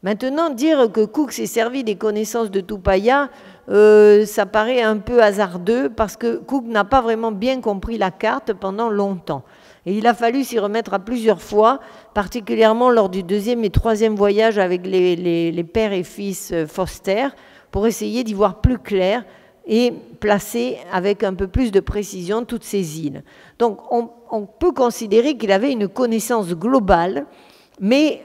Maintenant, dire que Cook s'est servi des connaissances de Tupaia, ça paraît un peu hasardeux parce que Cook n'a pas vraiment bien compris la carte pendant longtemps. Et il a fallu s'y remettre à plusieurs fois, particulièrement lors du 2e et 3e voyage avec les pères et fils Foster, pour essayer d'y voir plus clair et placer avec un peu plus de précision toutes ces îles. Donc on peut considérer qu'il avait une connaissance globale, mais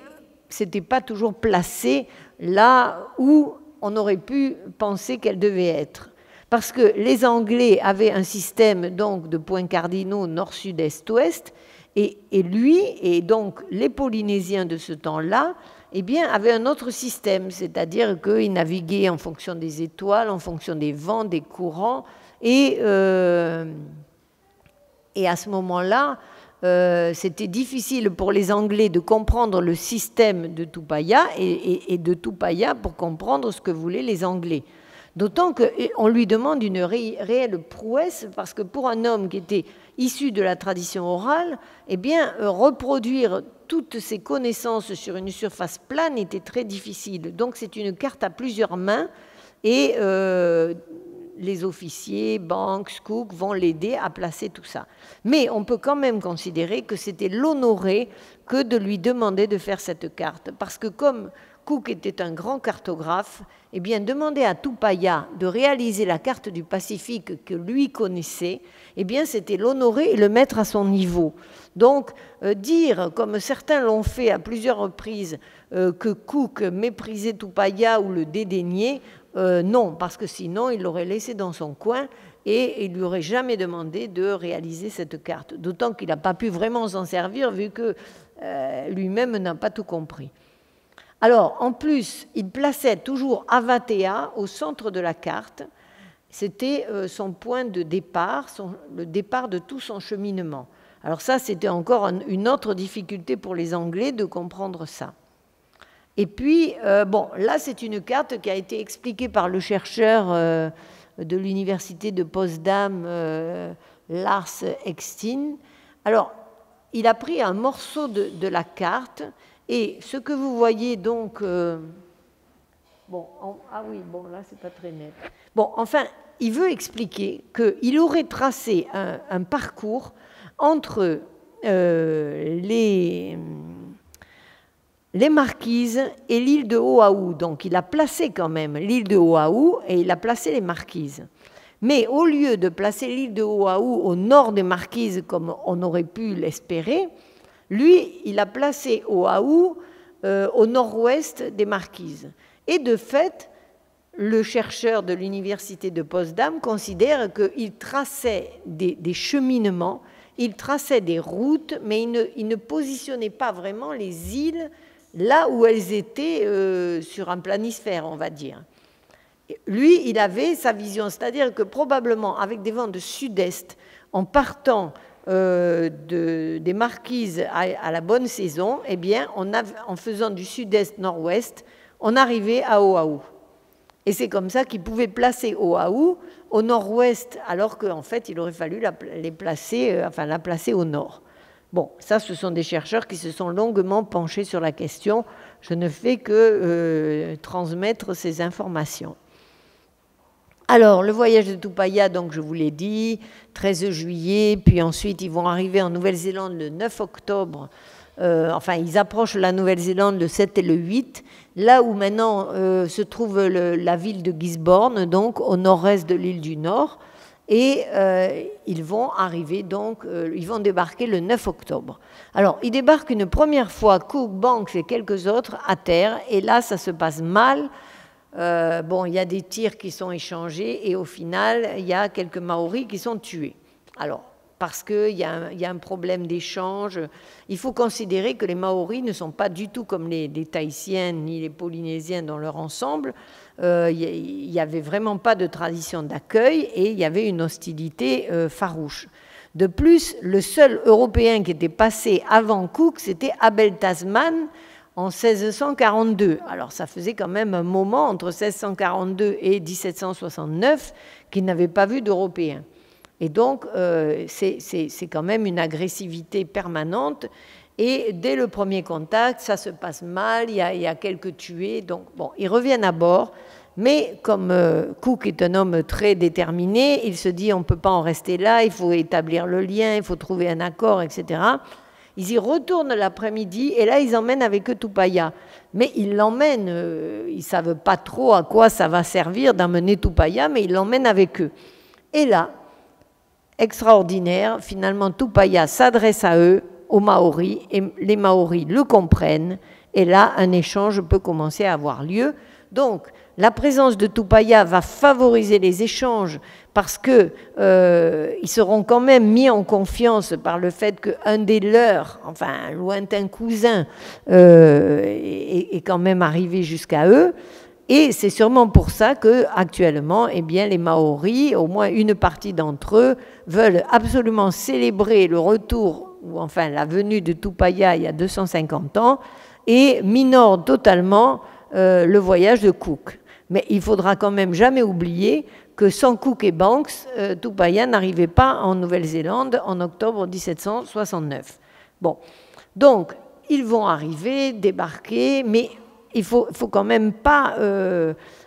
ce n'était pas toujours placé là où on aurait pu penser qu'elle devait être. Parce que les Anglais avaient un système donc de points cardinaux nord, sud, est, ouest, et lui, et donc les Polynésiens de ce temps-là, eh bien, avaient un autre système, c'est-à-dire qu'ils naviguaient en fonction des étoiles, en fonction des vents, des courants, et à ce moment-là, c'était difficile pour les Anglais de comprendre le système de Tupaia et de Tupaia pour comprendre ce que voulaient les Anglais. D'autant qu'on lui demande une réelle prouesse, parce que pour un homme qui était issu de la tradition orale, eh bien, reproduire toutes ces connaissances sur une surface plane était très difficile. Donc c'est une carte à plusieurs mains, et les officiers, Banks, Cook vont l'aider à placer tout ça. Mais on peut quand même considérer que c'était l'honorer que de lui demander de faire cette carte, parce que comme Cook était un grand cartographe, eh bien, demander à Tupaia de réaliser la carte du Pacifique que lui connaissait, eh bien, c'était l'honorer et le mettre à son niveau. Donc, dire, comme certains l'ont fait à plusieurs reprises, que Cook méprisait Tupaia ou le dédaignait, non, parce que sinon, il l'aurait laissé dans son coin et il ne lui aurait jamais demandé de réaliser cette carte. D'autant qu'il n'a pas pu vraiment s'en servir, vu que lui-même n'a pas tout compris. Alors, en plus, il plaçait toujours Avatea au centre de la carte. C'était son point de départ, le départ de tout son cheminement. Alors ça, c'était encore une autre difficulté pour les Anglais de comprendre ça. Et puis, bon, là, c'est une carte qui a été expliquée par le chercheur de l'université de Potsdam, Lars Ekstein. Alors, il a pris un morceau de la carte. Et ce que vous voyez donc, bon, ah oui, bon, là, c'est pas très net. Bon, enfin, il veut expliquer qu'il aurait tracé un parcours entre les Marquises et l'île de Oahu. Donc, il a placé quand même l'île de Oahu et il a placé les Marquises. Mais au lieu de placer l'île de Oahu au nord des Marquises, comme on aurait pu l'espérer, lui, il a placé Oahu au nord-ouest des Marquises. Et de fait, le chercheur de l'université de Potsdam considère qu'il traçait des cheminements, il traçait des routes, mais il ne positionnait pas vraiment les îles là où elles étaient sur un planisphère, on va dire. Lui, il avait sa vision, c'est-à-dire que probablement avec des vents de sud-est, en partant des Marquises à la bonne saison, eh bien, en faisant du sud-est-nord-ouest, on arrivait à Oahu. Et c'est comme ça qu'il pouvait placer Oahu au nord-ouest, alors qu'en fait, il aurait fallu la placer au nord. Bon, ça, ce sont des chercheurs qui se sont longuement penchés sur la question. Je ne fais que transmettre ces informations. Alors, le voyage de Tupaia, donc je vous l'ai dit, 13 juillet, puis ensuite ils vont arriver en Nouvelle-Zélande le 9 octobre. Ils approchent la Nouvelle-Zélande le 7 et le 8, là où maintenant se trouve la ville de Gisborne, donc au nord-est de l'île du Nord. Et ils vont arriver, donc, ils vont débarquer le 9 octobre. Alors, ils débarquent une première fois, Cook, Banks et quelques autres, à terre, et là, ça se passe mal. Bon, il y a des tirs qui sont échangés et au final, il y a quelques Maoris qui sont tués. Alors, parce qu'il y a un problème d'échange, il faut considérer que les Maoris ne sont pas du tout comme les Tahitiens ni les Polynésiens dans leur ensemble. Il n'y avait vraiment pas de tradition d'accueil et il y avait une hostilité farouche. De plus, le seul Européen qui était passé avant Cook, c'était Abel Tasman, en 1642. Alors ça faisait quand même un moment entre 1642 et 1769 qu'ils n'avaient pas vu d'Européens. Et donc c'est quand même une agressivité permanente. Et dès le premier contact, ça se passe mal, il y a quelques tués. Donc bon, ils reviennent à bord. Mais comme Cook est un homme très déterminé, il se dit on ne peut pas en rester là, il faut établir le lien, il faut trouver un accord, etc. Ils y retournent l'après-midi et là ils emmènent avec eux Tupaya. Mais ils l'emmènent, ils ne savent pas trop à quoi ça va servir d'emmener Tupaya, mais ils l'emmènent avec eux. Et là, extraordinaire, finalement Tupaya s'adresse à eux, aux Maoris, et les Maoris le comprennent. Et là, un échange peut commencer à avoir lieu. Donc, la présence de Tupaya va favoriser les échanges parce qu'ils seront quand même mis en confiance par le fait qu'un des leurs, enfin un lointain cousin, est quand même arrivé jusqu'à eux. Et c'est sûrement pour ça qu'actuellement, eh bien, les Maoris, au moins une partie d'entre eux, veulent absolument célébrer le retour, ou enfin la venue de Tupaya il y a 250 ans, et minorent totalement le voyage de Cook. Mais il faudra quand même jamais oublier que sans Cook et Banks, Tupaya n'arrivait pas en Nouvelle-Zélande en octobre 1769. Bon, donc ils vont arriver, débarquer, mais il ne faut quand même pas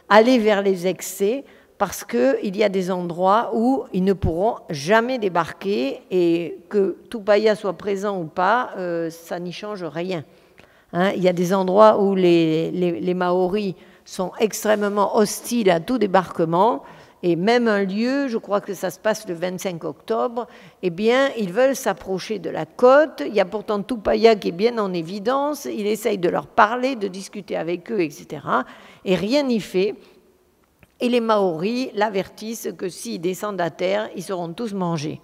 aller vers les excès parce qu'il y a des endroits où ils ne pourront jamais débarquer et que Tupaya soit présent ou pas, ça n'y change rien. Hein, il y a des endroits où les Maoris sont extrêmement hostiles à tout débarquement, et même un lieu, je crois que ça se passe le 25 octobre, eh bien, ils veulent s'approcher de la côte. Il y a pourtant Tupaya qui est bien en évidence, il essaye de leur parler, de discuter avec eux, etc. Et rien n'y fait. Et les Maoris l'avertissent que s'ils descendent à terre, ils seront tous mangés.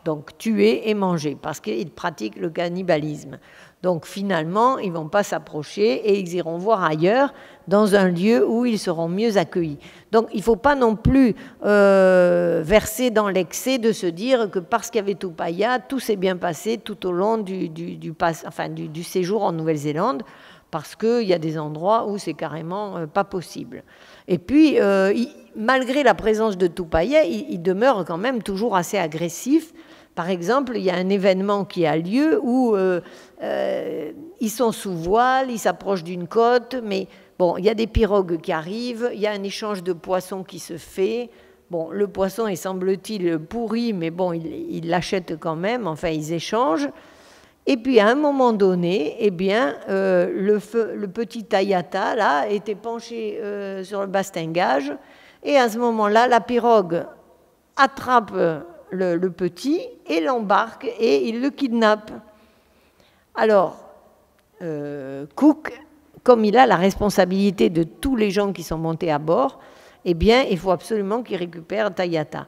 Donc tués et mangés, parce qu'ils pratiquent le cannibalisme. Donc finalement, ils ne vont pas s'approcher et ils iront voir ailleurs, dans un lieu où ils seront mieux accueillis. Donc il ne faut pas non plus verser dans l'excès de se dire que parce qu'il y avait Tupaya, tout s'est bien passé tout au long du séjour en Nouvelle-Zélande, parce qu'il y a des endroits où c'est carrément pas possible. Et puis, malgré la présence de Tupaya, il demeure quand même toujours assez agressif. Par exemple, il y a un événement qui a lieu où ils sont sous voile, ils s'approchent d'une côte, mais bon, il y a des pirogues qui arrivent, il y a un échange de poissons qui se fait. Bon, le poisson est, semble-t-il, pourri, mais bon, ils l'achètent quand même, enfin, ils échangent. Et puis, à un moment donné, eh bien, le petit Tayata, là, était penché sur le bastingage, et à ce moment-là, la pirogue attrape le petit et l'embarque et il le kidnappe. Alors, Cook, comme il a la responsabilité de tous les gens qui sont montés à bord, eh bien, il faut absolument qu'il récupère Tayata.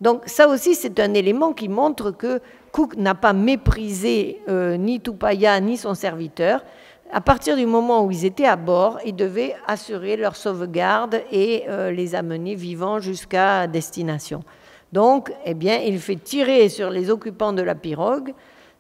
Donc ça aussi, c'est un élément qui montre que Cook n'a pas méprisé ni Tupaya ni son serviteur. À partir du moment où ils étaient à bord, il devait assurer leur sauvegarde et les amener vivants jusqu'à destination. Donc, eh bien, il fait tirer sur les occupants de la pirogue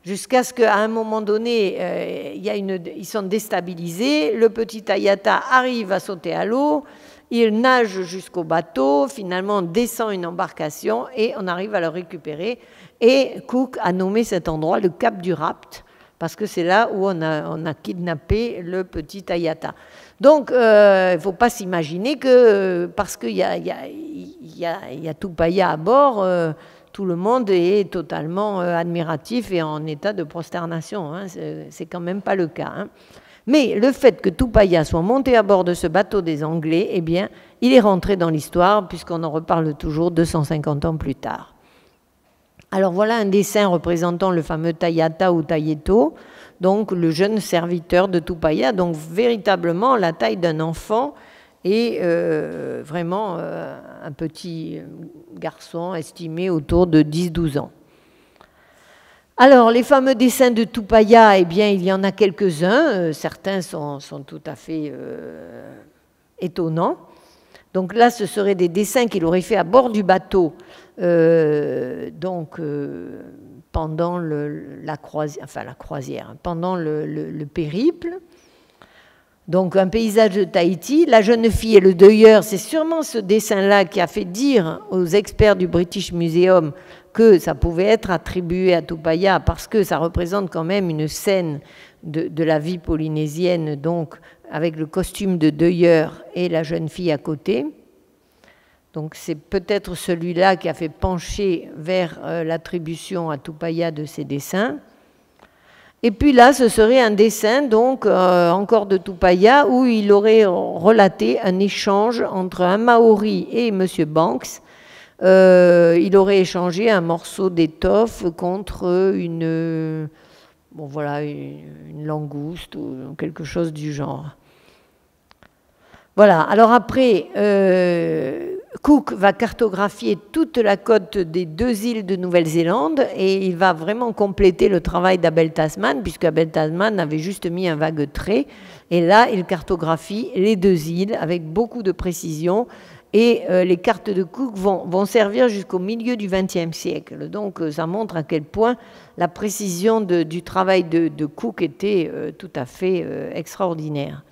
jusqu'à ce qu'à un moment donné, ils sont déstabilisés. Le petit Tayata arrive à sauter à l'eau, il nage jusqu'au bateau, finalement on descend une embarcation et on arrive à le récupérer. Et Cook a nommé cet endroit le Cap du Rapt, parce que c'est là où on a kidnappé le petit Tayata. Donc, il ne faut pas s'imaginer que parce qu'il y a Tupaya à bord, tout le monde est totalement admiratif et en état de prosternation. Hein. C'est quand même pas le cas. Hein. Mais le fait que Tupaya soit monté à bord de ce bateau des Anglais, eh bien, il est rentré dans l'histoire puisqu'on en reparle toujours 250 ans plus tard. Alors voilà un dessin représentant le fameux Tayata ou Tayeto, donc le jeune serviteur de Tupaya, donc véritablement la taille d'un enfant et vraiment un petit garçon estimé autour de 10-12 ans. Alors les fameux dessins de Tupaya, eh bien il y en a quelques-uns, certains sont tout à fait étonnants. Donc là, ce seraient des dessins qu'il aurait fait à bord du bateau, pendant la croisière, pendant le périple. Donc un paysage de Tahiti, la jeune fille et le deuilleur, c'est sûrement ce dessin-là qui a fait dire aux experts du British Museum que ça pouvait être attribué à Tupaya parce que ça représente quand même une scène de la vie polynésienne, donc avec le costume de deuilleur et la jeune fille à côté. Donc c'est peut-être celui-là qui a fait pencher vers l'attribution à Tupaya de ces dessins. Et puis là, ce serait un dessin, donc, encore de Tupaya, où il aurait relaté un échange entre un Maori et M. Banks. Il aurait échangé un morceau d'étoffe contre une langouste ou quelque chose du genre. Voilà, alors après, Cook va cartographier toute la côte des 2 îles de Nouvelle-Zélande et il va vraiment compléter le travail d'Abel Tasman, puisque Abel Tasman avait juste mis un vague trait. Et là, il cartographie les 2 îles avec beaucoup de précision. Et les cartes de Cook vont servir jusqu'au milieu du XXe siècle. Donc ça montre à quel point la précision du travail de Cook était tout à fait extraordinaire.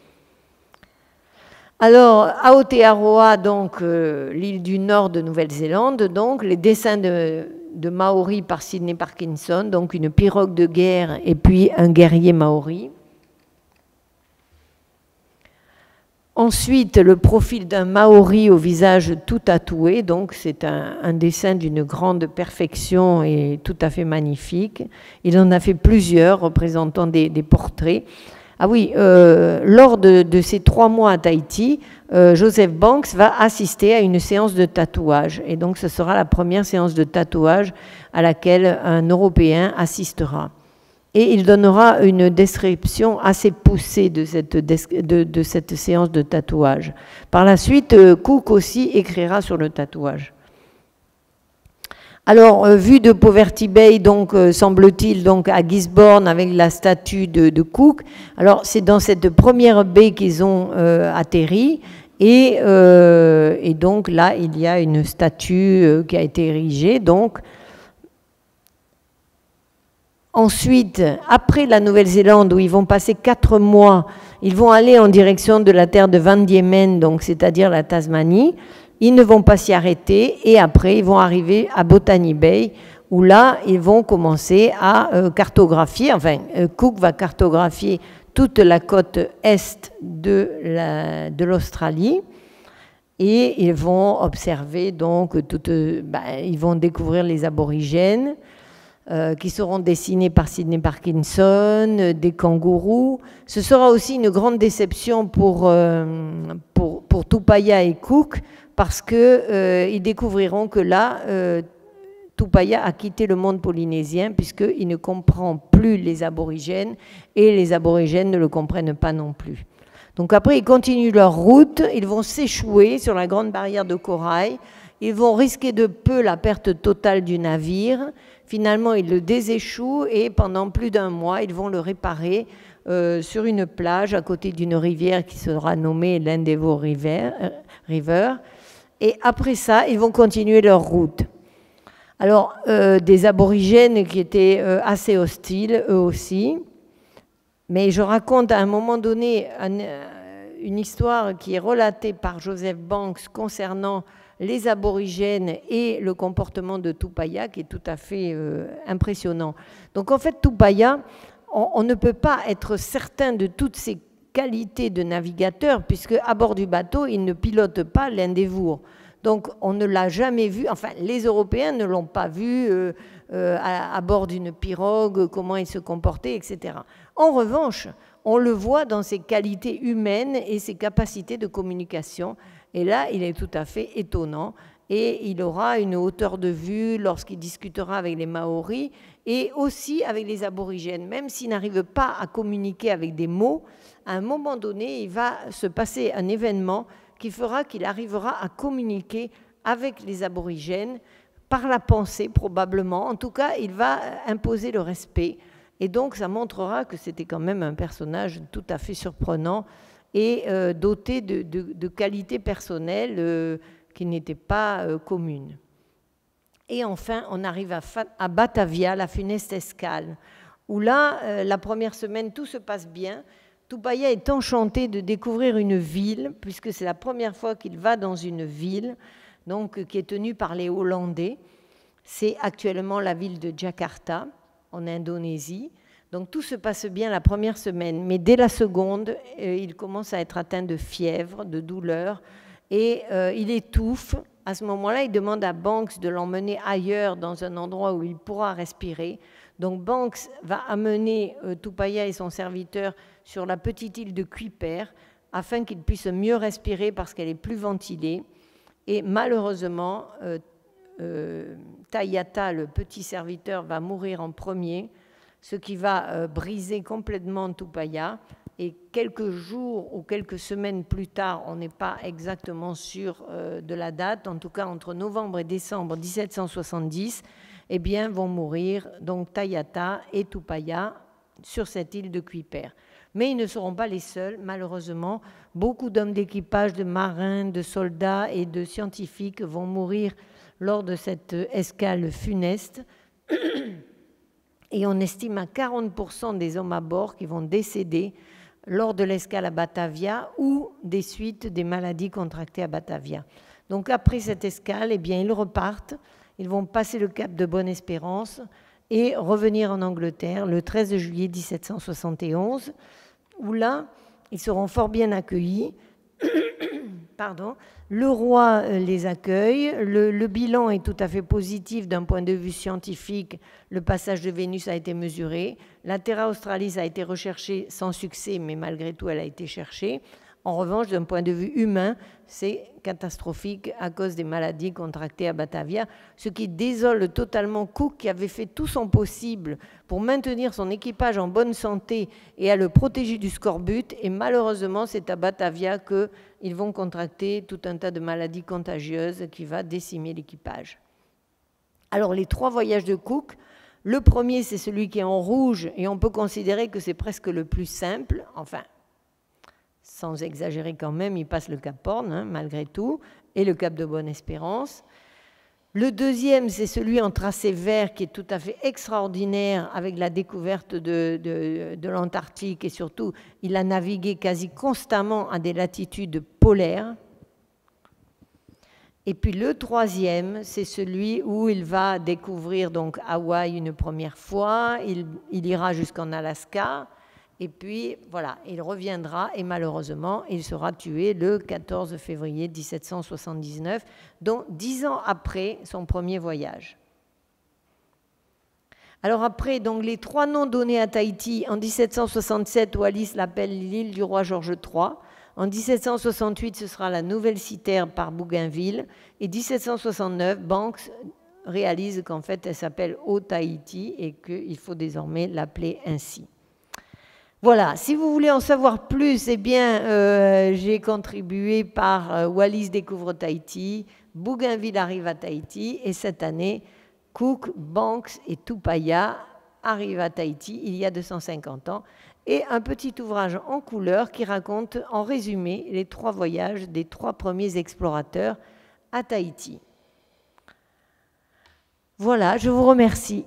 Alors, Aotearoa, donc l'île du nord de Nouvelle-Zélande, donc les dessins de Maori par Sidney Parkinson, donc une pirogue de guerre et puis un guerrier maori. Ensuite, le profil d'un Maori au visage tout tatoué, donc c'est un dessin d'une grande perfection et tout à fait magnifique. Il en a fait plusieurs représentant des portraits. Ah oui, lors de ces 3 mois à Tahiti, Joseph Banks va assister à une séance de tatouage. Et donc, ce sera la première séance de tatouage à laquelle un Européen assistera. Et il donnera une description assez poussée de cette séance de tatouage. Par la suite, Cook aussi écrira sur le tatouage. Alors, vue de Poverty Bay, donc, semble-t-il, donc, à Gisborne, avec la statue de Cook. Alors, c'est dans cette première baie qu'ils ont atterri. Et donc, là, il y a une statue qui a été érigée. Donc, ensuite, après la Nouvelle-Zélande, où ils vont passer 4 mois, ils vont aller en direction de la terre de Van Diemen, donc, c'est-à-dire la Tasmanie. Ils ne vont pas s'y arrêter et après, ils vont arriver à Botany Bay où là, ils vont commencer à cartographier, enfin, Cook va cartographier toute la côte est de l'Australie et ils vont observer, donc, ils vont découvrir les aborigènes qui seront dessinés par Sidney Parkinson, des kangourous. Ce sera aussi une grande déception pour Tupaya et Cook, parce qu'ils découvriront que là, Tupaya a quitté le monde polynésien puisqu'il ne comprend plus les aborigènes et les aborigènes ne le comprennent pas non plus. Donc après, ils continuent leur route, ils vont s'échouer sur la grande barrière de corail, ils vont risquer de peu la perte totale du navire. Finalement, ils le déséchouent et pendant plus d'1 mois, ils vont le réparer sur une plage à côté d'une rivière qui sera nommée l'Endeavour River. Et après ça, ils vont continuer leur route. Alors, des aborigènes qui étaient assez hostiles, eux aussi. Mais je raconte à un moment donné une histoire qui est relatée par Joseph Banks concernant les aborigènes et le comportement de Tupaya, qui est tout à fait impressionnant. Donc, en fait, Tupaya, on ne peut pas être certain de toutes ses qualité de navigateur, puisque à bord du bateau, il ne pilote pas l'Endeavour. Donc, on ne l'a jamais vu, enfin, les Européens ne l'ont pas vu à bord d'une pirogue, comment il se comportait, etc. En revanche, on le voit dans ses qualités humaines et ses capacités de communication. Et là, il est tout à fait étonnant. Et il aura une hauteur de vue lorsqu'il discutera avec les Maoris et aussi avec les aborigènes. Même s'il n'arrive pas à communiquer avec des mots, à un moment donné, il va se passer un événement qui fera qu'il arrivera à communiquer avec les aborigènes par la pensée probablement. En tout cas, il va imposer le respect. Et donc, ça montrera que c'était quand même un personnage tout à fait surprenant et doté de qualités personnelles qui n'étaient pas communes. Et enfin, on arrive à Batavia, la funeste escale, où là, la première semaine, tout se passe bien. Tupaya est enchanté de découvrir une ville, puisque c'est la première fois qu'il va dans une ville donc, qui est tenue par les Hollandais. C'est actuellement la ville de Jakarta, en Indonésie. Donc tout se passe bien la première semaine, mais dès la seconde, il commence à être atteint de fièvre, de douleur, et il étouffe. À ce moment-là, il demande à Banks de l'emmener ailleurs, dans un endroit où il pourra respirer. Donc Banks va amener Tupaya et son serviteur sur la petite île de Kuiper, afin qu'il puisse mieux respirer parce qu'elle est plus ventilée. Et malheureusement, Tayata, le petit serviteur, va mourir en premier, ce qui va briser complètement Tupaya. Et quelques jours ou quelques semaines plus tard, on n'est pas exactement sûr de la date, en tout cas entre novembre et décembre 1770, eh bien, vont mourir donc Tayata et Tupaya sur cette île de Kuiper. Mais ils ne seront pas les seuls, malheureusement. Beaucoup d'hommes d'équipage, de marins, de soldats et de scientifiques vont mourir lors de cette escale funeste. Et on estime à 40% des hommes à bord qui vont décéder lors de l'escale à Batavia ou des suites des maladies contractées à Batavia. Donc après cette escale, eh bien, ils repartent, ils vont passer le cap de Bonne-Espérance et revenir en Angleterre le 13 juillet 1771, où là, ils seront fort bien accueillis. Pardon. Le roi les accueille, le bilan est tout à fait positif d'un point de vue scientifique, le passage de Vénus a été mesuré, la Terra Australis a été recherchée sans succès, mais malgré tout elle a été cherchée. En revanche, d'un point de vue humain, c'est catastrophique à cause des maladies contractées à Batavia, ce qui désole totalement Cook, qui avait fait tout son possible pour maintenir son équipage en bonne santé et à le protéger du scorbut. Et malheureusement, c'est à Batavia qu'ils vont contracter tout un tas de maladies contagieuses qui va décimer l'équipage. Alors, les 3 voyages de Cook, le premier, c'est celui qui est en rouge, et on peut considérer que c'est presque le plus simple, enfin, sans exagérer quand même, il passe le Cap Horn, hein, malgré tout, et le Cap de Bonne-Espérance. Le deuxième, c'est celui en tracé vert, qui est tout à fait extraordinaire, avec la découverte de l'Antarctique, et surtout, il a navigué quasi constamment à des latitudes polaires. Et puis le troisième, c'est celui où il va découvrir donc Hawaï une première fois, il ira jusqu'en Alaska, et puis, voilà, il reviendra et malheureusement, il sera tué le 14 février 1779, donc 10 ans après son premier voyage. Alors après, donc, les 3 noms donnés à Tahiti, en 1767, Wallis l'appelle l'île du roi George III. En 1768, ce sera la nouvelle citerre par Bougainville. Et 1769, Banks réalise qu'en fait, elle s'appelle Haut-Tahiti et qu'il faut désormais l'appeler ainsi. Voilà, si vous voulez en savoir plus, eh bien, j'ai contribué par Wallis découvre Tahiti, Bougainville arrive à Tahiti, et cette année, Cook, Banks et Tupaya arrivent à Tahiti il y a 250 ans, et un petit ouvrage en couleur qui raconte en résumé les 3 voyages des 3 premiers explorateurs à Tahiti. Voilà, je vous remercie.